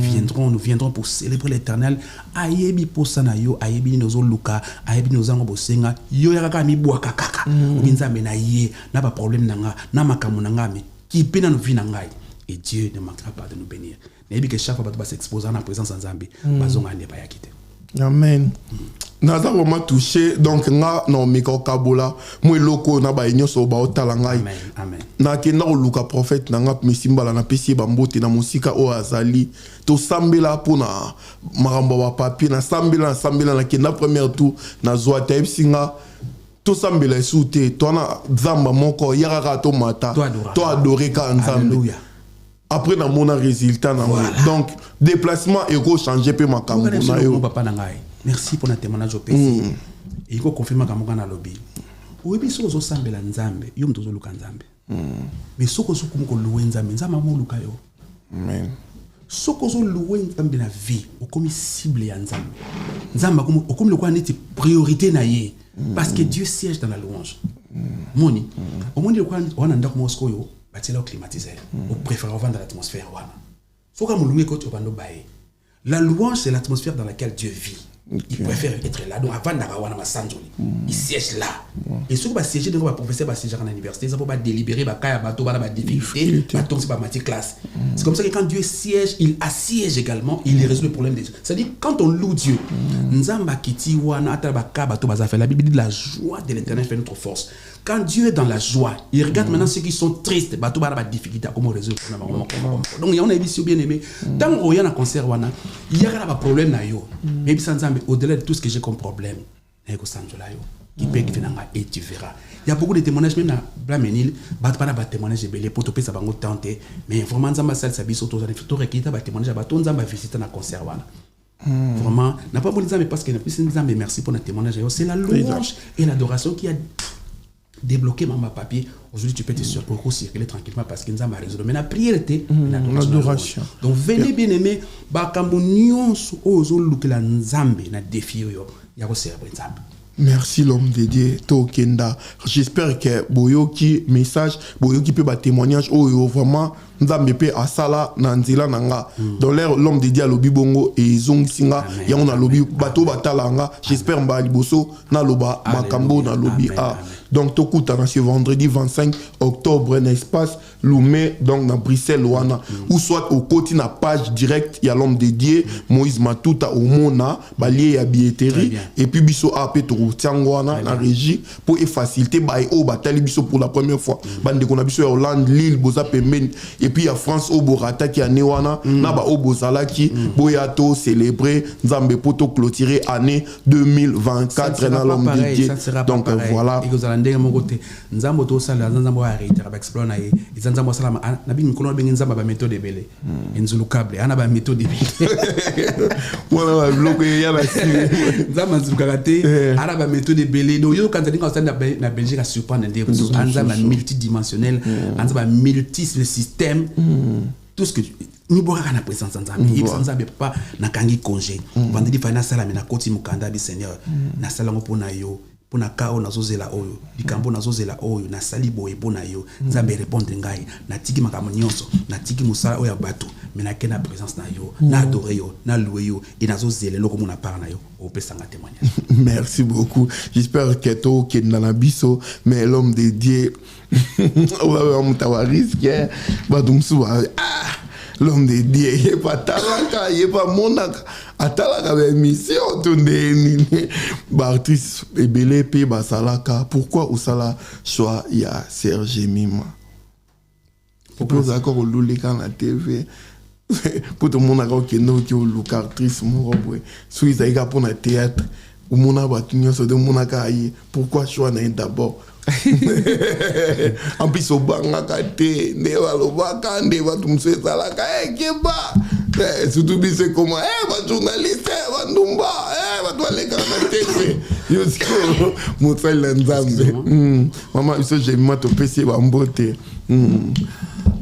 viendrons pour célébrer l'Éternel. Ayebi posana yo, ayebi nozo luka, ayebi nozango bosenga, yo yakaka mi boaka kaka. Nzambe na ye, na pas problème nanga, na makamu nanga mi ki pena no vina ngai. Et Dieu ne manquera pas de nous bénir. Nebi que chaque fois tu vas s'exposer en la présence de Nzambe, bazonga ne pas yakite. Amen. Naza vraiment touché donc nga no miko kabola moi loko na ba nyoso ba otalanga. Amen. Na kenda luka prophète na nga misimbala na pesi ba mbote na musika o azali to sambela pona marambo ba papier na sambela na kenda première tour na zoata epsinga to sambela soute to na zamba moko yaraka to mata to adorer ka nzambe. après dans mon résultat donc déplacement et changer peu ma cambo papa na ngai merci pour notre témoignage au PC et il faut confirmer que mon na lobby oui biso zo sambela nzambe yo mtozo luka nzambe mais soko soko ko louer nzambe nzambe mo luka yo amen soko zo louer nzambe na vie o comme cible ya nzambe nzambe comme le quoi neti priorité na ye parce que Dieu siège dans la louange moni au monde le quoi on anda ko mosko yo batela climatiseur au préfère vendre l'atmosphère wana soka mulungu ko to bando bae la louange c'est l'atmosphère dans laquelle Dieu vit. Il préfère être là. Donc avant d'avoir il siège là. Et ceux qui vont siéger, donc professeur va siéger en université, ça ne peut pas délibérer, va bateau, va difficulté, bateau c'est pas matière classe. C'est comme ça que quand Dieu siège, il assiège également, il résout le problème des gens. C'est-à-dire quand on loue Dieu, nzamba kiti wana atabaka bateau baza la Bible dit la joie de l'Éternel fait notre force. Quand Dieu est dans la joie, il regarde maintenant ceux qui sont tristes, bateau ba difficulté comment résoudre le problème. Donc il y a on a vu bien aimé. Tant qu'on y a un concert wana, il y a un problème na yo. Mais au-delà de tout ce que j'ai comme problème, qui peut et tu verras. Il y a beaucoup de témoignages, même dans Blamenil, pas de témoignages de Belé, pour te payer ça va tenter, mais vraiment, Nzamba Sal Sabi Soto, ça fait tout requis, des témoignages, tout Nzamba visiter dans le concert. Vraiment, n'a pas besoin de parce que Nzamba merci pour notre témoignage. C'est la louange et l'adoration qui a débloqué ma papier. Aujourd'hui, tu peux te circuler tranquillement parce que Nzamba a résolu. Mais la prière était l'adoration. Donc, venez bien aimer, Bakambo Nyonso, Ozo Lukela Nzambe, na défi yo, ya ko célébrer Nzambe. Merci l'homme de Dieu, Tokenda. J'espère que Boyoki message, Boyoki peut ba témoignage, oh vraiment, Nzambe pe asala na nzela nanga. Dans l'air l'homme de Dieu a lobi bongo et zong singa, ya on a lobi bateau batalanga. J'espère mba liboso na loba makambo na lobi a. Donc tokuta na ce vendredi 25 octobre na espace Loumé donc dans Bruxelles wana ou soit au côté na page directe il y a l'homme de Dieu Moïse Matuta au mona balié ya billetterie et puis biso a petro tiangwana na régie pour faciliter baï au batali biso pour la première fois bande qu'on a biso ya Hollande Lille boza pemben et puis à France au Borata qui a newana na ba au bozala qui boyato célébrer Nzambe poto clôturer année 2024 na l'homme de Dieu donc voilà ndenge mon côté nzambo to sala nzambo arrêter ba explore na ye nzambo sala na bi mikono bengi nzamba ba méthode belé enzulu câble ana ba méthode belé wala ba bloqué ya ba si nzamba nzulu karate ana ba méthode belé do yo quand ndinga osana na Belgique a surprendre ndeko nzamba multidimensionnel nzamba multi système tout ce que nous boire na présence nzambe il nzambe pas na kangi congé vendredi fa na sala na koti mukanda bi Seigneur na sala ngo pona yo pona kao nazozela oyo likambo nazozela oyo na sali boye pona yo nzambe répondre ngai na tiki makambo nyonso na tiki musala oyo bato mais na kena présence na yo na adorer yo na louer yo et nazozela loko mona par na yo au pesanga témoignage. Merci beaucoup. J'espère que to qui dans la biso mais l'homme de Dieu on va mutawarisque ba dumsu l'homme de Dieu il est pas talaka il est pas monaka atalaka ba mission tondeni ba artiste ebele pe ba salaka pourquoi usala choix ya Serge Mima pourquoi d'accord lulika na TV pour tout le monde a qui no qui luka actrice mo boy suis aiga pour na théâtre ou mona ba tunyo so de mona kai pourquoi choix na d'abord en plus au banga kate ne balobaka nde batu msezalaka keba surtout bise comment ba journaliste ba ndumba ba toaleka na tv yosko motsala nzambe maman isso j'ai mis to PC ba mbote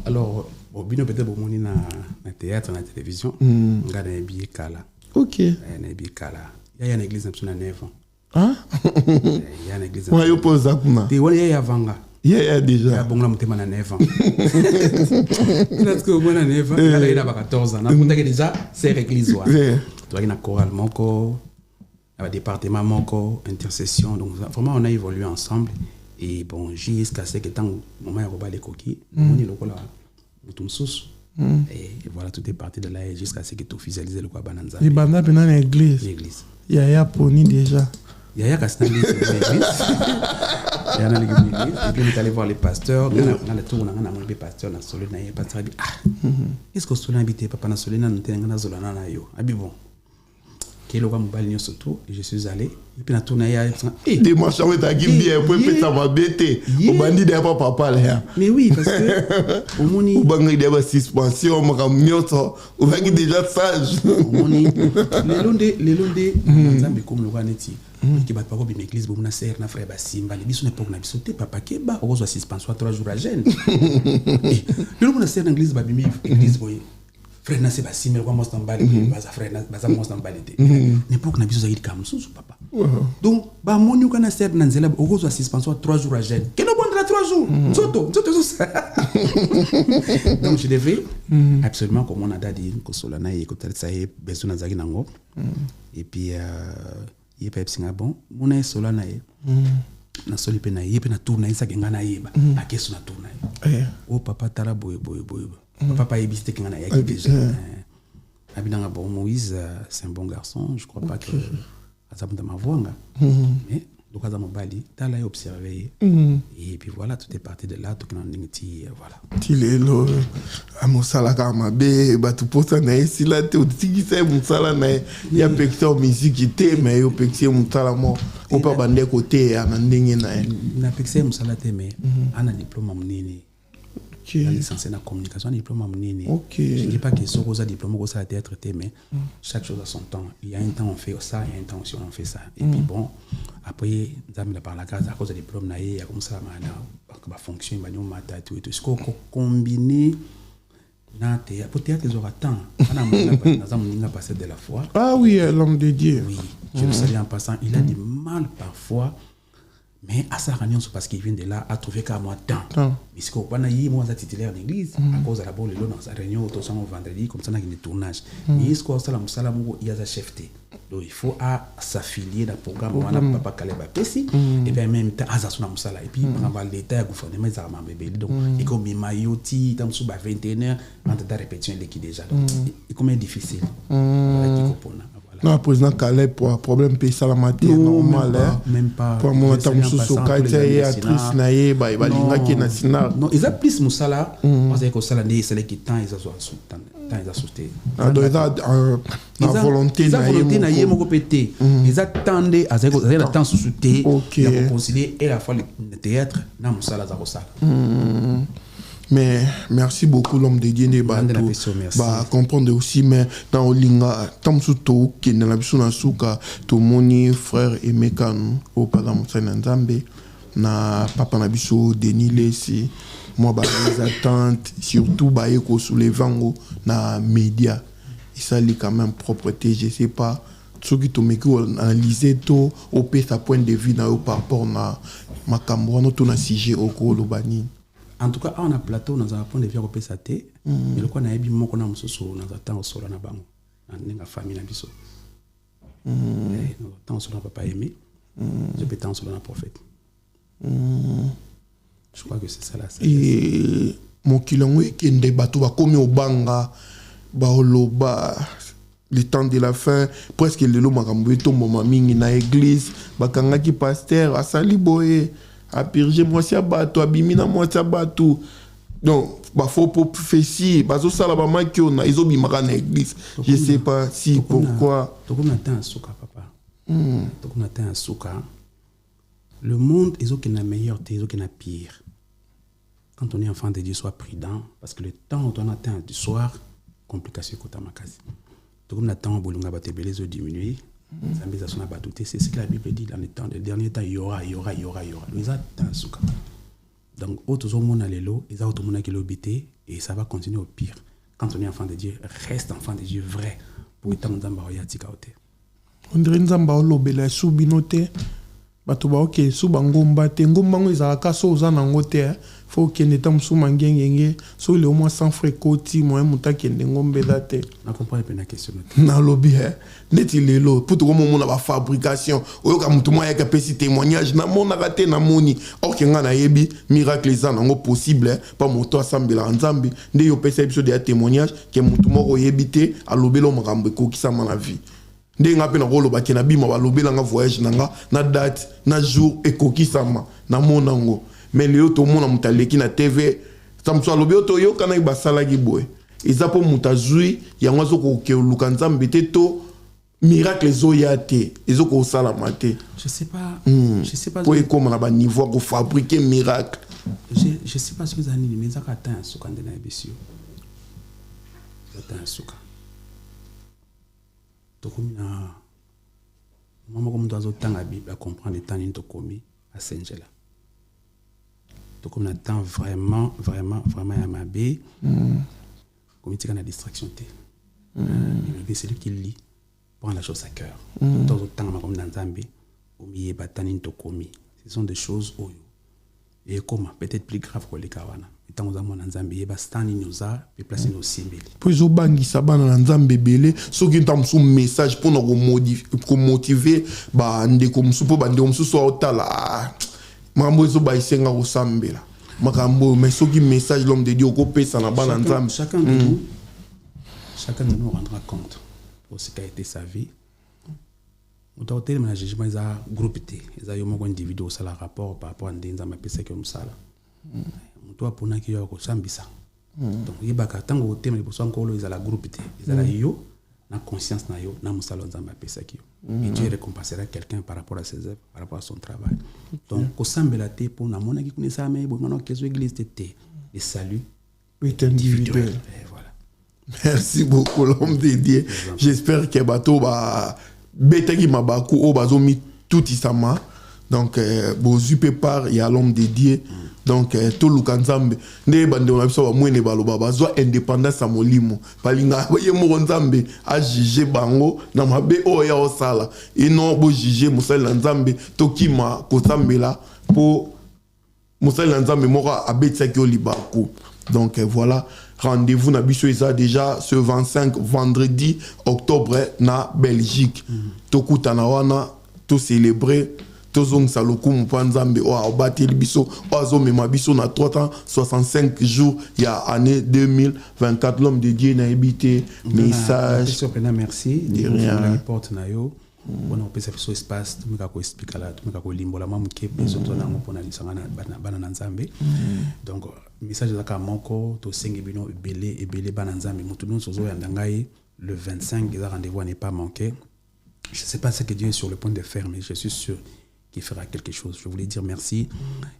alors bino peut-être bomoni na théâtre na télévision ngana ebiye kala OK na ebiye kala ya une église na 9 ans. Hein? Il y a une église. Ouais, yo pose ça kuna. Te wona ya vanga. Yeah, déjà. Ya bonga mutema na 9 ans. Parce que moi na 9 ans, il a 14 ans. Na konta que déjà c'est église wa. Tu vois na chorale moko, à département moko, intercession donc vraiment on a évolué ensemble et bon jusqu'à ce que tant moment ya roba les coquilles, on est lokola mutumsusu. Et voilà tout est parti de là jusqu'à ce que tu officialises le quoi bananza. Et banda pena na église. L'église. Ya poni déjà. Yaya Kastan l'église. Il y a l'église. Et puis on est allé voir les pasteurs. On a le tour, on a un pasteur dans Solé na pasteur est-ce que Solé habité papa na Solé na ntenga na zolana na yo. Abi bon. Kelo va mobile nyonso tout et je suis allé et puis na tourner ya des machins où t'as qui bien pour peut ça va bêter au bandit derrière papa là. Mais oui parce que au moni au bandit derrière suspension makam nyonso au va qui déjà sage au moni les londe nzambe comme le waneti qui bat pas comme l'église bon na sœur na frère basimba les biso n'époque na biso te papa keba au soit suspension 3 jours à gêne et le monde na sœur l'église ba bimi église boy frère na seba simba kwa most mbali baza frère na baza most mbali te n'époque na biso za comme sous papa donc ba moni kana sœur na nzela au soit suspension 3 jours à gêne que no bondra 3 jours nzoto ça donc je devais absolument comme on a dit ko sola na ye ko tsa ye besoin na zaki nango et puis il peut être bon mon est sola na ye na soli pe na ye pe na tourna isa kenga na yeba akeso na tourna o papa tara boy papa ebiste kenga na yaki déjà abinanga bon Moïse c'est un bon garçon je crois pas que azabunda mavwanga mais donc azamo bali tala y observer et puis voilà tout est parti de là tout kana ngiti voilà tilelo amosala kama be batu posa na ici là te utikisa musala na ya pexo musique te mais yo pexo musala mo on peut bande côté ya na ndenge na pexo musala te mais ana diplôme munini la licence en communication, diplôme à Mounini. Je ne dis pas que ce soit diplôme au théâtre, mais chaque chose a son temps. Il y a un temps on fait ça, il y a un temps aussi on fait ça. Et puis bon, après, nous par la case, à cause du diplôme, il y a comme ça, la fonction, il y a un tout et tout. Ce qu'on combine, pour théâtre, ils auront temps. On a passé de la foi. Ah oui, l'homme de Dieu. Oui, je le savais en passant. Il a du mal parfois. Mais à sa réunion, c'est parce qu'il vient de là à trouver qu'à moi temps. Mais ce qu'on a eu, moi, titulaire en église, à cause de la bonne dans sa réunion, au vendredi, comme ça, on a des tournages. Mais ce qu'on a il y a sa chefté. Donc, il faut s'affilier dans le programme, on n'a pas Kaleba Pessi, et bien en même temps, à Zasuna Moussala. Et puis, on va l'État, le gouvernement, ils ont bébé. Donc, et comme il m'a yoti, dans le 21h, on a répétition l'équipe déjà. Donc, c'est quand même difficile. Non, président Calais pour problème pays ça la matière normal même pas pour moi tam sous quartier actrice naie ba balinga qui national non ils a plus musala parce que ça là c'est les qui temps ils a sauté la volonté naie moko pété ils attendaient à ça la temps sous thé pour concilier et la fois le théâtre na musala za ça. Mais merci beaucoup l'homme de Dieu bah comprendre aussi mais dans Olinga tam suto qui na biso na suka to moni frère Emekanu au pardon Monseigneur Nzambe na papa na biso Denis Lesi moi ba les attentes surtout ba eko sous les vango na média et ça li quand même propreté je sais pas ceux qui t'ont analysé tout au p sa point de vue na par rapport na makambo no to na sujet au ko lobani. En tout cas, on a plateau, nous avons un point de vue au PSAT, mais le quoi n'a pas mon qu'on a musoso, nous attend au sol na bango, na famille na biso. Nous attend au sol na papa aimé, je peux attendre au sol na prophète. Je crois que c'est ça la sagesse. Et mon kilongo qui est bateau va comme au banga, baoloba. Le temps de la fin, presque le lot makambo tombe mamingi na église, bakanga ki pasteur asali boye. A purger moi si abato abimina moi si abato donc bah faut prophétie bazo sala ba makio na izo bimaka na église je sais pas si pourquoi to comme attend souka papa to comme attend souka le monde izo qui na meilleur te izo qui na pire quand on est enfant de Dieu sois prudent parce que le temps où on attend du soir complication kota makasi to comme attend bolunga ba tebele zo diminuer. C'est ce que la Bible dit dans le temps. Le dernier temps, il y aura. Ils attendent. Donc, autres hommes ont l'élo, ils ont autres hommes qui l'ont bité, et ça va continuer au pire. Quand on est enfant de Dieu, reste enfant de Dieu vrai. Pour y temps, on dirait que Nzamba olobela subinote. Bato ba ok subangomba te ngombango ezalaka so oza nango te faut kende tam suma ngengenge so le au moins sans fréquenti moi muta kende ngombela te na comprendre pe na question na lobby neti lelo pour tout moment na ba fabrication oyoka mutu moi ya pesi témoignage na mona raté na moni ok nga na yebi miracle za nango possible pas moto asambela nzambi nde yo pesa episode ya témoignage ke mutu moko yebite alobelo makambo ko kisama na vie ndenge nga pe na koloba ke na bima balobela nga voyage nanga na date na jour ekokisama na monango mais leo to mona mutaleki na TV samso alobi to yo kana basala ki boy eza po mutazui yango zo ko ke luka nzambe te to miracle ezoyate ezoko salama te. Je sais pas. Pour comme na ba niveau pour fabriquer miracle. Je sais pas ce que vous avez dit, mais ça atteint suka ndena ebisio. Atteint suka. To komina maman comme doit autant la Bible à comprendre les temps ni to komi à Saint-Gela. To komina temps vraiment à mabe. Comme tu as la distraction té. Mais c'est lui qui lit. Prends la chose à cœur. Dans autant comme dans Zambie, au milieu batani to komi. Ce sont des choses où et comment peut-être plus grave que les kawana. Tant que nous Zambie, bastani nous a déplacé nos simbeli. Puis au bangi sabana na Nzambe belé, so qui tam son message pour nous motiver ba ndeko musupo ba ndeko mususo otala. Mambo zo ba isenga ko sambela. Makambo mais so qui message l'homme de Dieu ko pesa na bana Nzambe. Chacun de nous rendra compte de ce qu'a été sa vie. Au total, le jugement est un groupe, il y a un individu qui a un rapport par rapport à des gens qui ont un salaire. Toi, pour nous, il y a un ça. Donc, il y a un temps où il y a un groupe, il y a la conscience, il y a un salaire et Dieu récompensera quelqu'un par rapport à ses œuvres, par rapport à son travail. Donc, au sein de la tête, pour nous, on a qui ça, mais bon, on a que l'église était le salut individuel. Et voilà. Merci beaucoup, l'homme de Dieu. J'espère que bateau va betaki mabaku o bazomi tout isama. Donc bozupe par il y a l'homme de Dieu. Donc tout lukanzambe ne bande on a biso ba mwene baloba bazwa indépendance à molimo. Palinga ye mo nzambe a juger bango na mabe o ya osala. Et non bo juger musala nzambe tokima ko sambela pour musala nzambe mora abetsaki o libaku. Donc voilà, rendez-vous na biso eza déjà ce 25 vendredi octobre na Belgique. Tokutana wana to célébrer tozong salokumu panzambe o abateli biso ozo mema biso na 365 jours ya année 2024 l'homme de Dieu na habité message. Merci de rien porte na yo. On a fait ce espace, tu m'as expliqué là, tu m'as limbola mamu kepe surtout na mopona lisanga na bana nzambe. Donc message de la moko to sengebino ebele bana nzambe mutu non sozo ya ndangai le 25 les rendez-vous n'est pas manqué. Je sais pas ce que Dieu est sur le point de faire, mais je suis sûr qu'il fera quelque chose. Je voulais dire merci.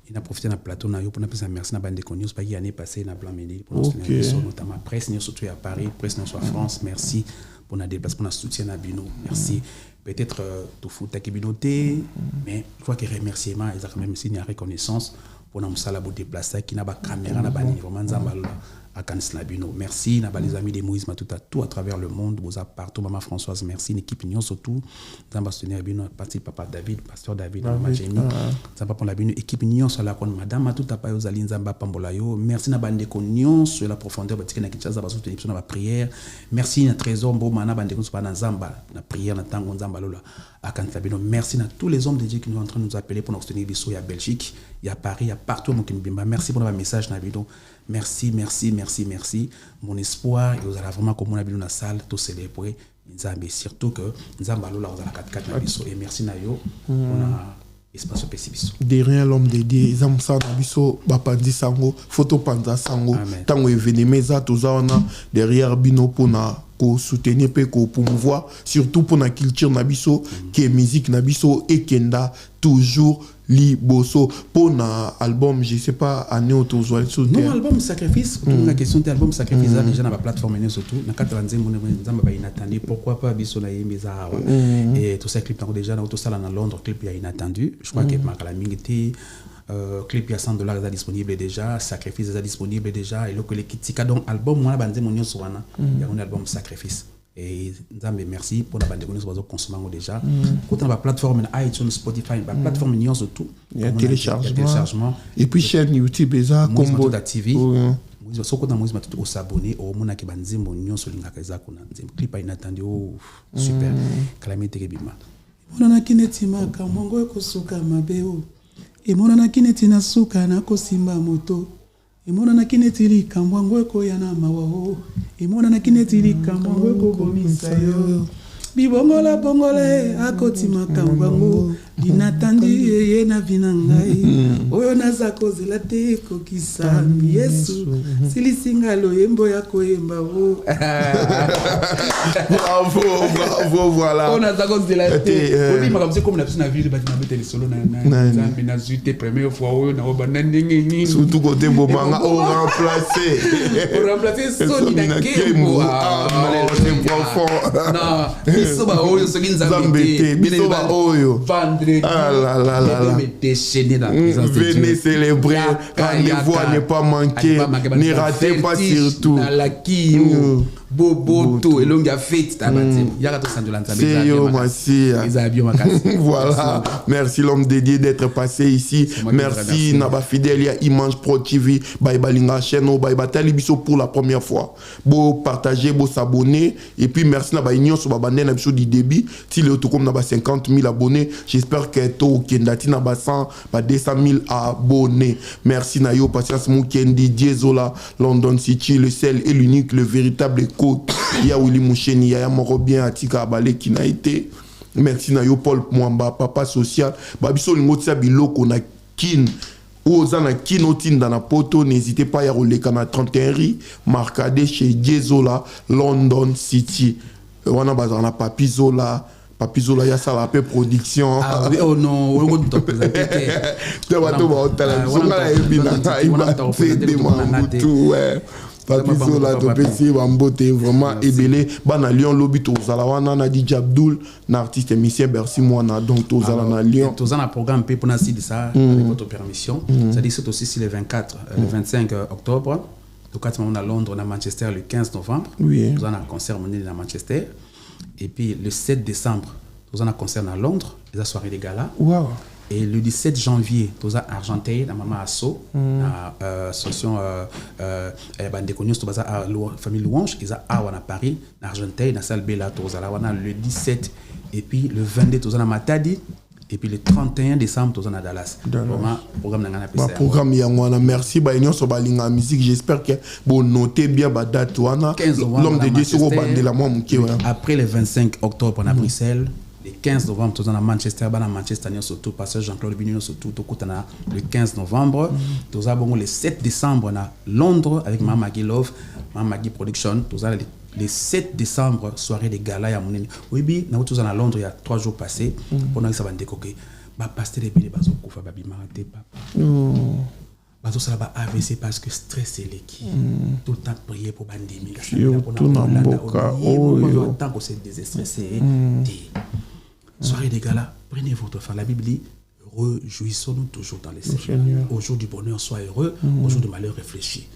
Il a profité d'un plateau na yo pour nous merci na bande de news pas qui année passée na Blanc-Ménil pour nous soutenir notamment presse surtout à Paris, presse sur France. Merci pour nous déplacer pour nous soutien à Bino. Merci. Peut-être tout fout ta communauté, mais je crois que remerciement, ils ont quand même signé une reconnaissance pour nous déplacer qui n'a pas caméra, n'a pas vraiment à Kanslabino. Merci, n'a pas les amis des Moïse, tout à travers le monde, vous avez partout, Maman Françoise, merci, une équipe union surtout, nous avons partenaire Bino, parti Papa David, Pasteur David, Maman Jenny, nous avons pour la Bino, équipe union sur la con Madame, tout à pas aux alliés Zamba Pambolayo, merci n'a pas de union sur la profondeur, parce que n'a Kinshasa va soutenir sur la prière, merci n'a trésor, bon, n'a pas de sur la Zamba, la prière, n'a tango Zamba lola, à Kanslabino, merci à tous les hommes de Dieu qui nous sont en train de nous appeler pour nous soutenir Bissau, il y a Belgique, il y a Paris, il y a partout, mon Kinbimba, merci pour le message, Nabido. Merci. Mon espoir, et vous allez vraiment comme on a vu dans la salle, tout célébrer. Surtout que nous avons la 4-4 et merci Nayo. On a espace pessimisme. Derrière l'homme de Dieu, ils ont ça biso bapandi sango, photo panza sango. Tango événement ça tout ça on a derrière bino pour na ko soutenir pe ko promouvoir surtout pour na culture na biso que musique na biso et kenda toujours liboso pour na album je sais pas année autour non album sacrifice la question de album sacrifice déjà na plateforme ne surtout na 80 mon nzamba ba inattendu pourquoi pas biso na yemeza et tout ça clip déjà na auto sala na Londres clip ya inattendu je crois que makala mingiti clip ya $100 est disponible déjà sacrifice est disponible déjà et le que les kitika donc album moi banze mon nyonso wana ya un album sacrifice. Et Nzambe merci pour la bande de nous consommer déjà. Quand on a la plateforme iTunes, Spotify, la plateforme Nion surtout. Il y a téléchargement. Et puis chaîne YouTube ça combo TV. Moi soko na moïse matuto s'abonner au mona ki banzimbo Nion so linga kaza kuna nzimbo clip inattendu super calamité kebima. Mona na kineti maka mongo ekosuka mabeo. E mona na kineti na suka na kosimba moto. Imona na kinetili kambwango ko yana mawo imona na kinetili kambwango ko komisayo bibongola bongole akoti makambwango Inatandi ye na vinangai oyo naza kozela te kokisami Yesu silisinga loyembo ya koyemba wo. Bravo, voilà. On a ça kozela te on dit comme comme na piscine ville bâtiment beteli solo na nzambe na zuite première fois oyo na obana ndenge nini surtout côté bomanga au remplacer Sony na kembo c'est profond. Non biso ba oyo soki nzambe te biso ba oyo vendredi venez célébrer, rendez-vous à ne pas manquer, ne ratez pas surtout. Boboto elonga fête tabati yaka to sandola nzambe voilà, merci l'homme dédié d'être passé ici. Merci Naba Fidèle ya Image Pro TV bye balinga chaîne o bye batali biso pour la première fois. Beau partager, beau s'abonner et puis merci Naba Union sur babane na biso du début si le tout comme Naba 50 000 abonnés. J'espère que to kendati Naba 100 ba 200 000 abonnés. Merci Nayo Patience Mukendi Diezola London City, le seul et l'unique, le véritable il y a Willy Moucheni, il y a Morobien Atika Abale qui n'a été. Merci Nayo Paul Mwamba, papa social. Babiso Lingotsa Biloko na kin. Ou na kin otin dans la poto, n'hésitez pas à y aller à 31 ri, Marcade chez Diezola, London City. On a Papi Zola. Papi Zola, il y a ça la paix production. Ah oui, oh non, on va te présenter. Tu vas Papi Zola topesi bambote vraiment ébélé bana Lyon lobby tozala wana na DJ Abdul na artiste émissien Bercy Mwana donc tozala na Lyon tozala programme pe pour na site ça avec votre permission ça dit c'est aussi le 24 le 25 octobre donc quand on est à Londres à Manchester le 15 novembre oui tozala un concert mondial à Manchester et puis le 7 décembre tozala un concert à Londres la soirée des galas wow. Et le 17 janvier, nous avons Argenteuil, la maman Asso, association Bandeconius, nous avons la famille Louange, ils ont à Paris, Argenteuil, dans la salle Bella, nous avons le 17, et puis le 22, nous avons Matadi, et puis le 31 décembre, nous avons Dallas. Vraiment, programme dans programme Yangwana. Merci, Baïnion sur Balinga Musique. J'espère que vous notez bien la date. L'homme de Dieu sur la après le 25 octobre, on a Bruxelles. Le 15 novembre, nous sommes à Manchester, surtout, parce que Jean-Claude Vignon, surtout, le 15 novembre. Nous avons le 7 décembre à Londres avec Mama Maggie Love, Mama Maggie Production. Nous avons le 7 décembre, soirée de gala. Oui, nous sommes à Londres il y a 3 jours passés. Pendant que ça va décoquer, pasteur de Bélé Bazo Koufa Babi Marate, papa. Bazo ça va AVC parce que stress est l'équipe. Tout le temps prier pour Bandimi. Tout dans le boca. Tant qu'on s'est déstressé. Soirée des galas, prenez votre fin. La Bible dit réjouissons-nous toujours dans les Seigneurs. Au jour du bonheur, sois heureux. Au jour du malheur, réfléchis.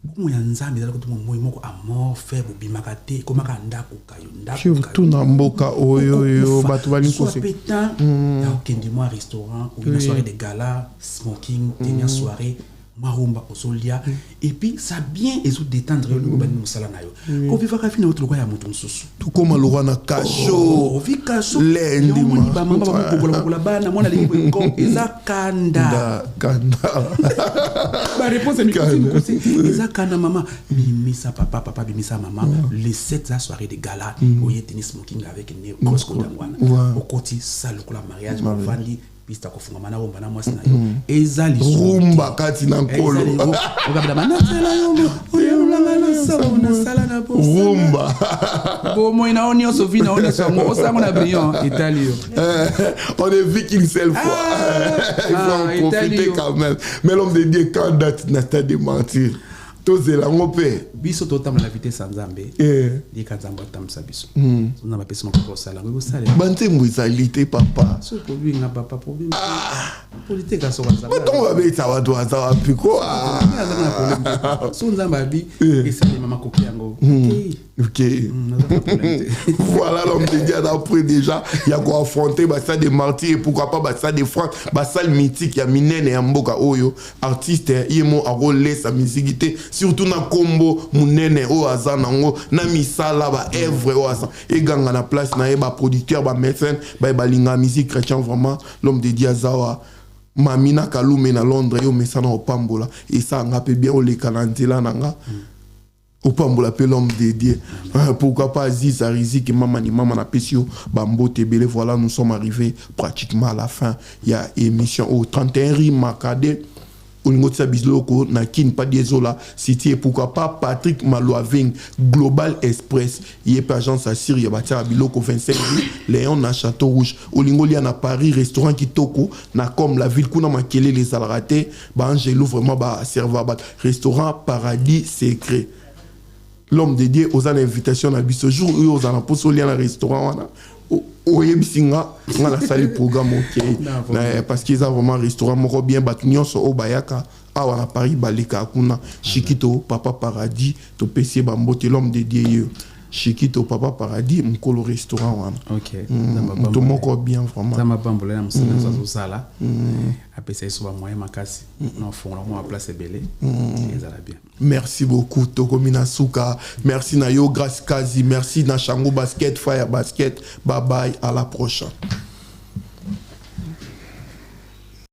Beaucoup de amour, faible, bimakate, comme un tout dans le boca. Sois pétant, au restaurant, ou une soirée de gala, smoking, dernière soirée. Marumba Osolia et puis ça bien et tout détendre le gouvernement musala nayo ko viva ka fina otlo ya mutu nsusu tout comme le roi na cacho vikacho lendi ba mamba ba bana mona lingi ko ezakanda ba réponse mi kasi ezakanda mama mimisa papa bimisa mama les 7 la soirée de gala au yetini smoking avec ne kosko dangwana au koti salle ko la mariage vandi pista kofunga mana bomba na mwasi na yo ezali rumba kati na nkolo okabida manatela yo oyolanga na sauna sala na bo rumba bomo ina onio sovina onio sango osango na brillant italio on est viking cette fois il faut en profiter quand même mais l'homme de Dieu quand date n'a pas de mentir tozela ngope biso totamla la vitesse nzambe di kanzambo tamsa biso na bapesi moko sala ngo sala bante mwizalite papa so ko bi na papa problème politique aso nzambe on va beta watu azawa piko so nzambe bi esali mama koki yango OK voilà l'homme de Dieu d'après déjà il y a quoi affronter ça des martyrs et pourquoi pas ça des francs ça le mythique ya minene ya mboka oyo artiste yemo a rôler sa musicité surtout na combo munene o azanango na misala ba œuvre o asa et ganga na place na ba producteur ba mécène ba balinga musique chrétien vraiment l'homme de Dieu azawa Mamina Kalume na Londres yo mesana opambola et ça nga pe bien o le kanantela nanga Au pambola pe l'homme dédié. Pourquoi pas Aziz Arizi qui maman ni maman na pesio bambo tebele. Voilà, nous sommes arrivés pratiquement à la fin. Il y a émission au 31 rimes Makade. Au niveau de sa bisloko na kin pas désola cité pourquoi pas Patrick Malouaving Global Express. Il est pas agence à Syrie, il y a bâti à biloko 25 Léon na Château Rouge. Au Lingolia na Paris restaurant Kitoko na comme la ville kuna makele les alraté ba Angelo vraiment ba serva ba restaurant Paradis Secret. L'homme dédié aux invitations à ce jour où aux en poste au lien à restaurant au yebsinga on a sali programme OK parce qu'ils ont vraiment restaurant moko bien batunion so au bayaka à Paris baleka kuna Chiquito Papa Paradis to PC bambote l'homme dédié Chiquito Papa Paradis mkolo restaurant wana OK to moko bien vraiment ça m'a bambolé na musana so sala après ça so ba moyen makasi non fond la moi place belé et ça va bien. Merci beaucoup Tokomina Suka, merci Nayo Grace Kazi, merci na Shango Basket Fire Basket, bye bye, à la prochaine.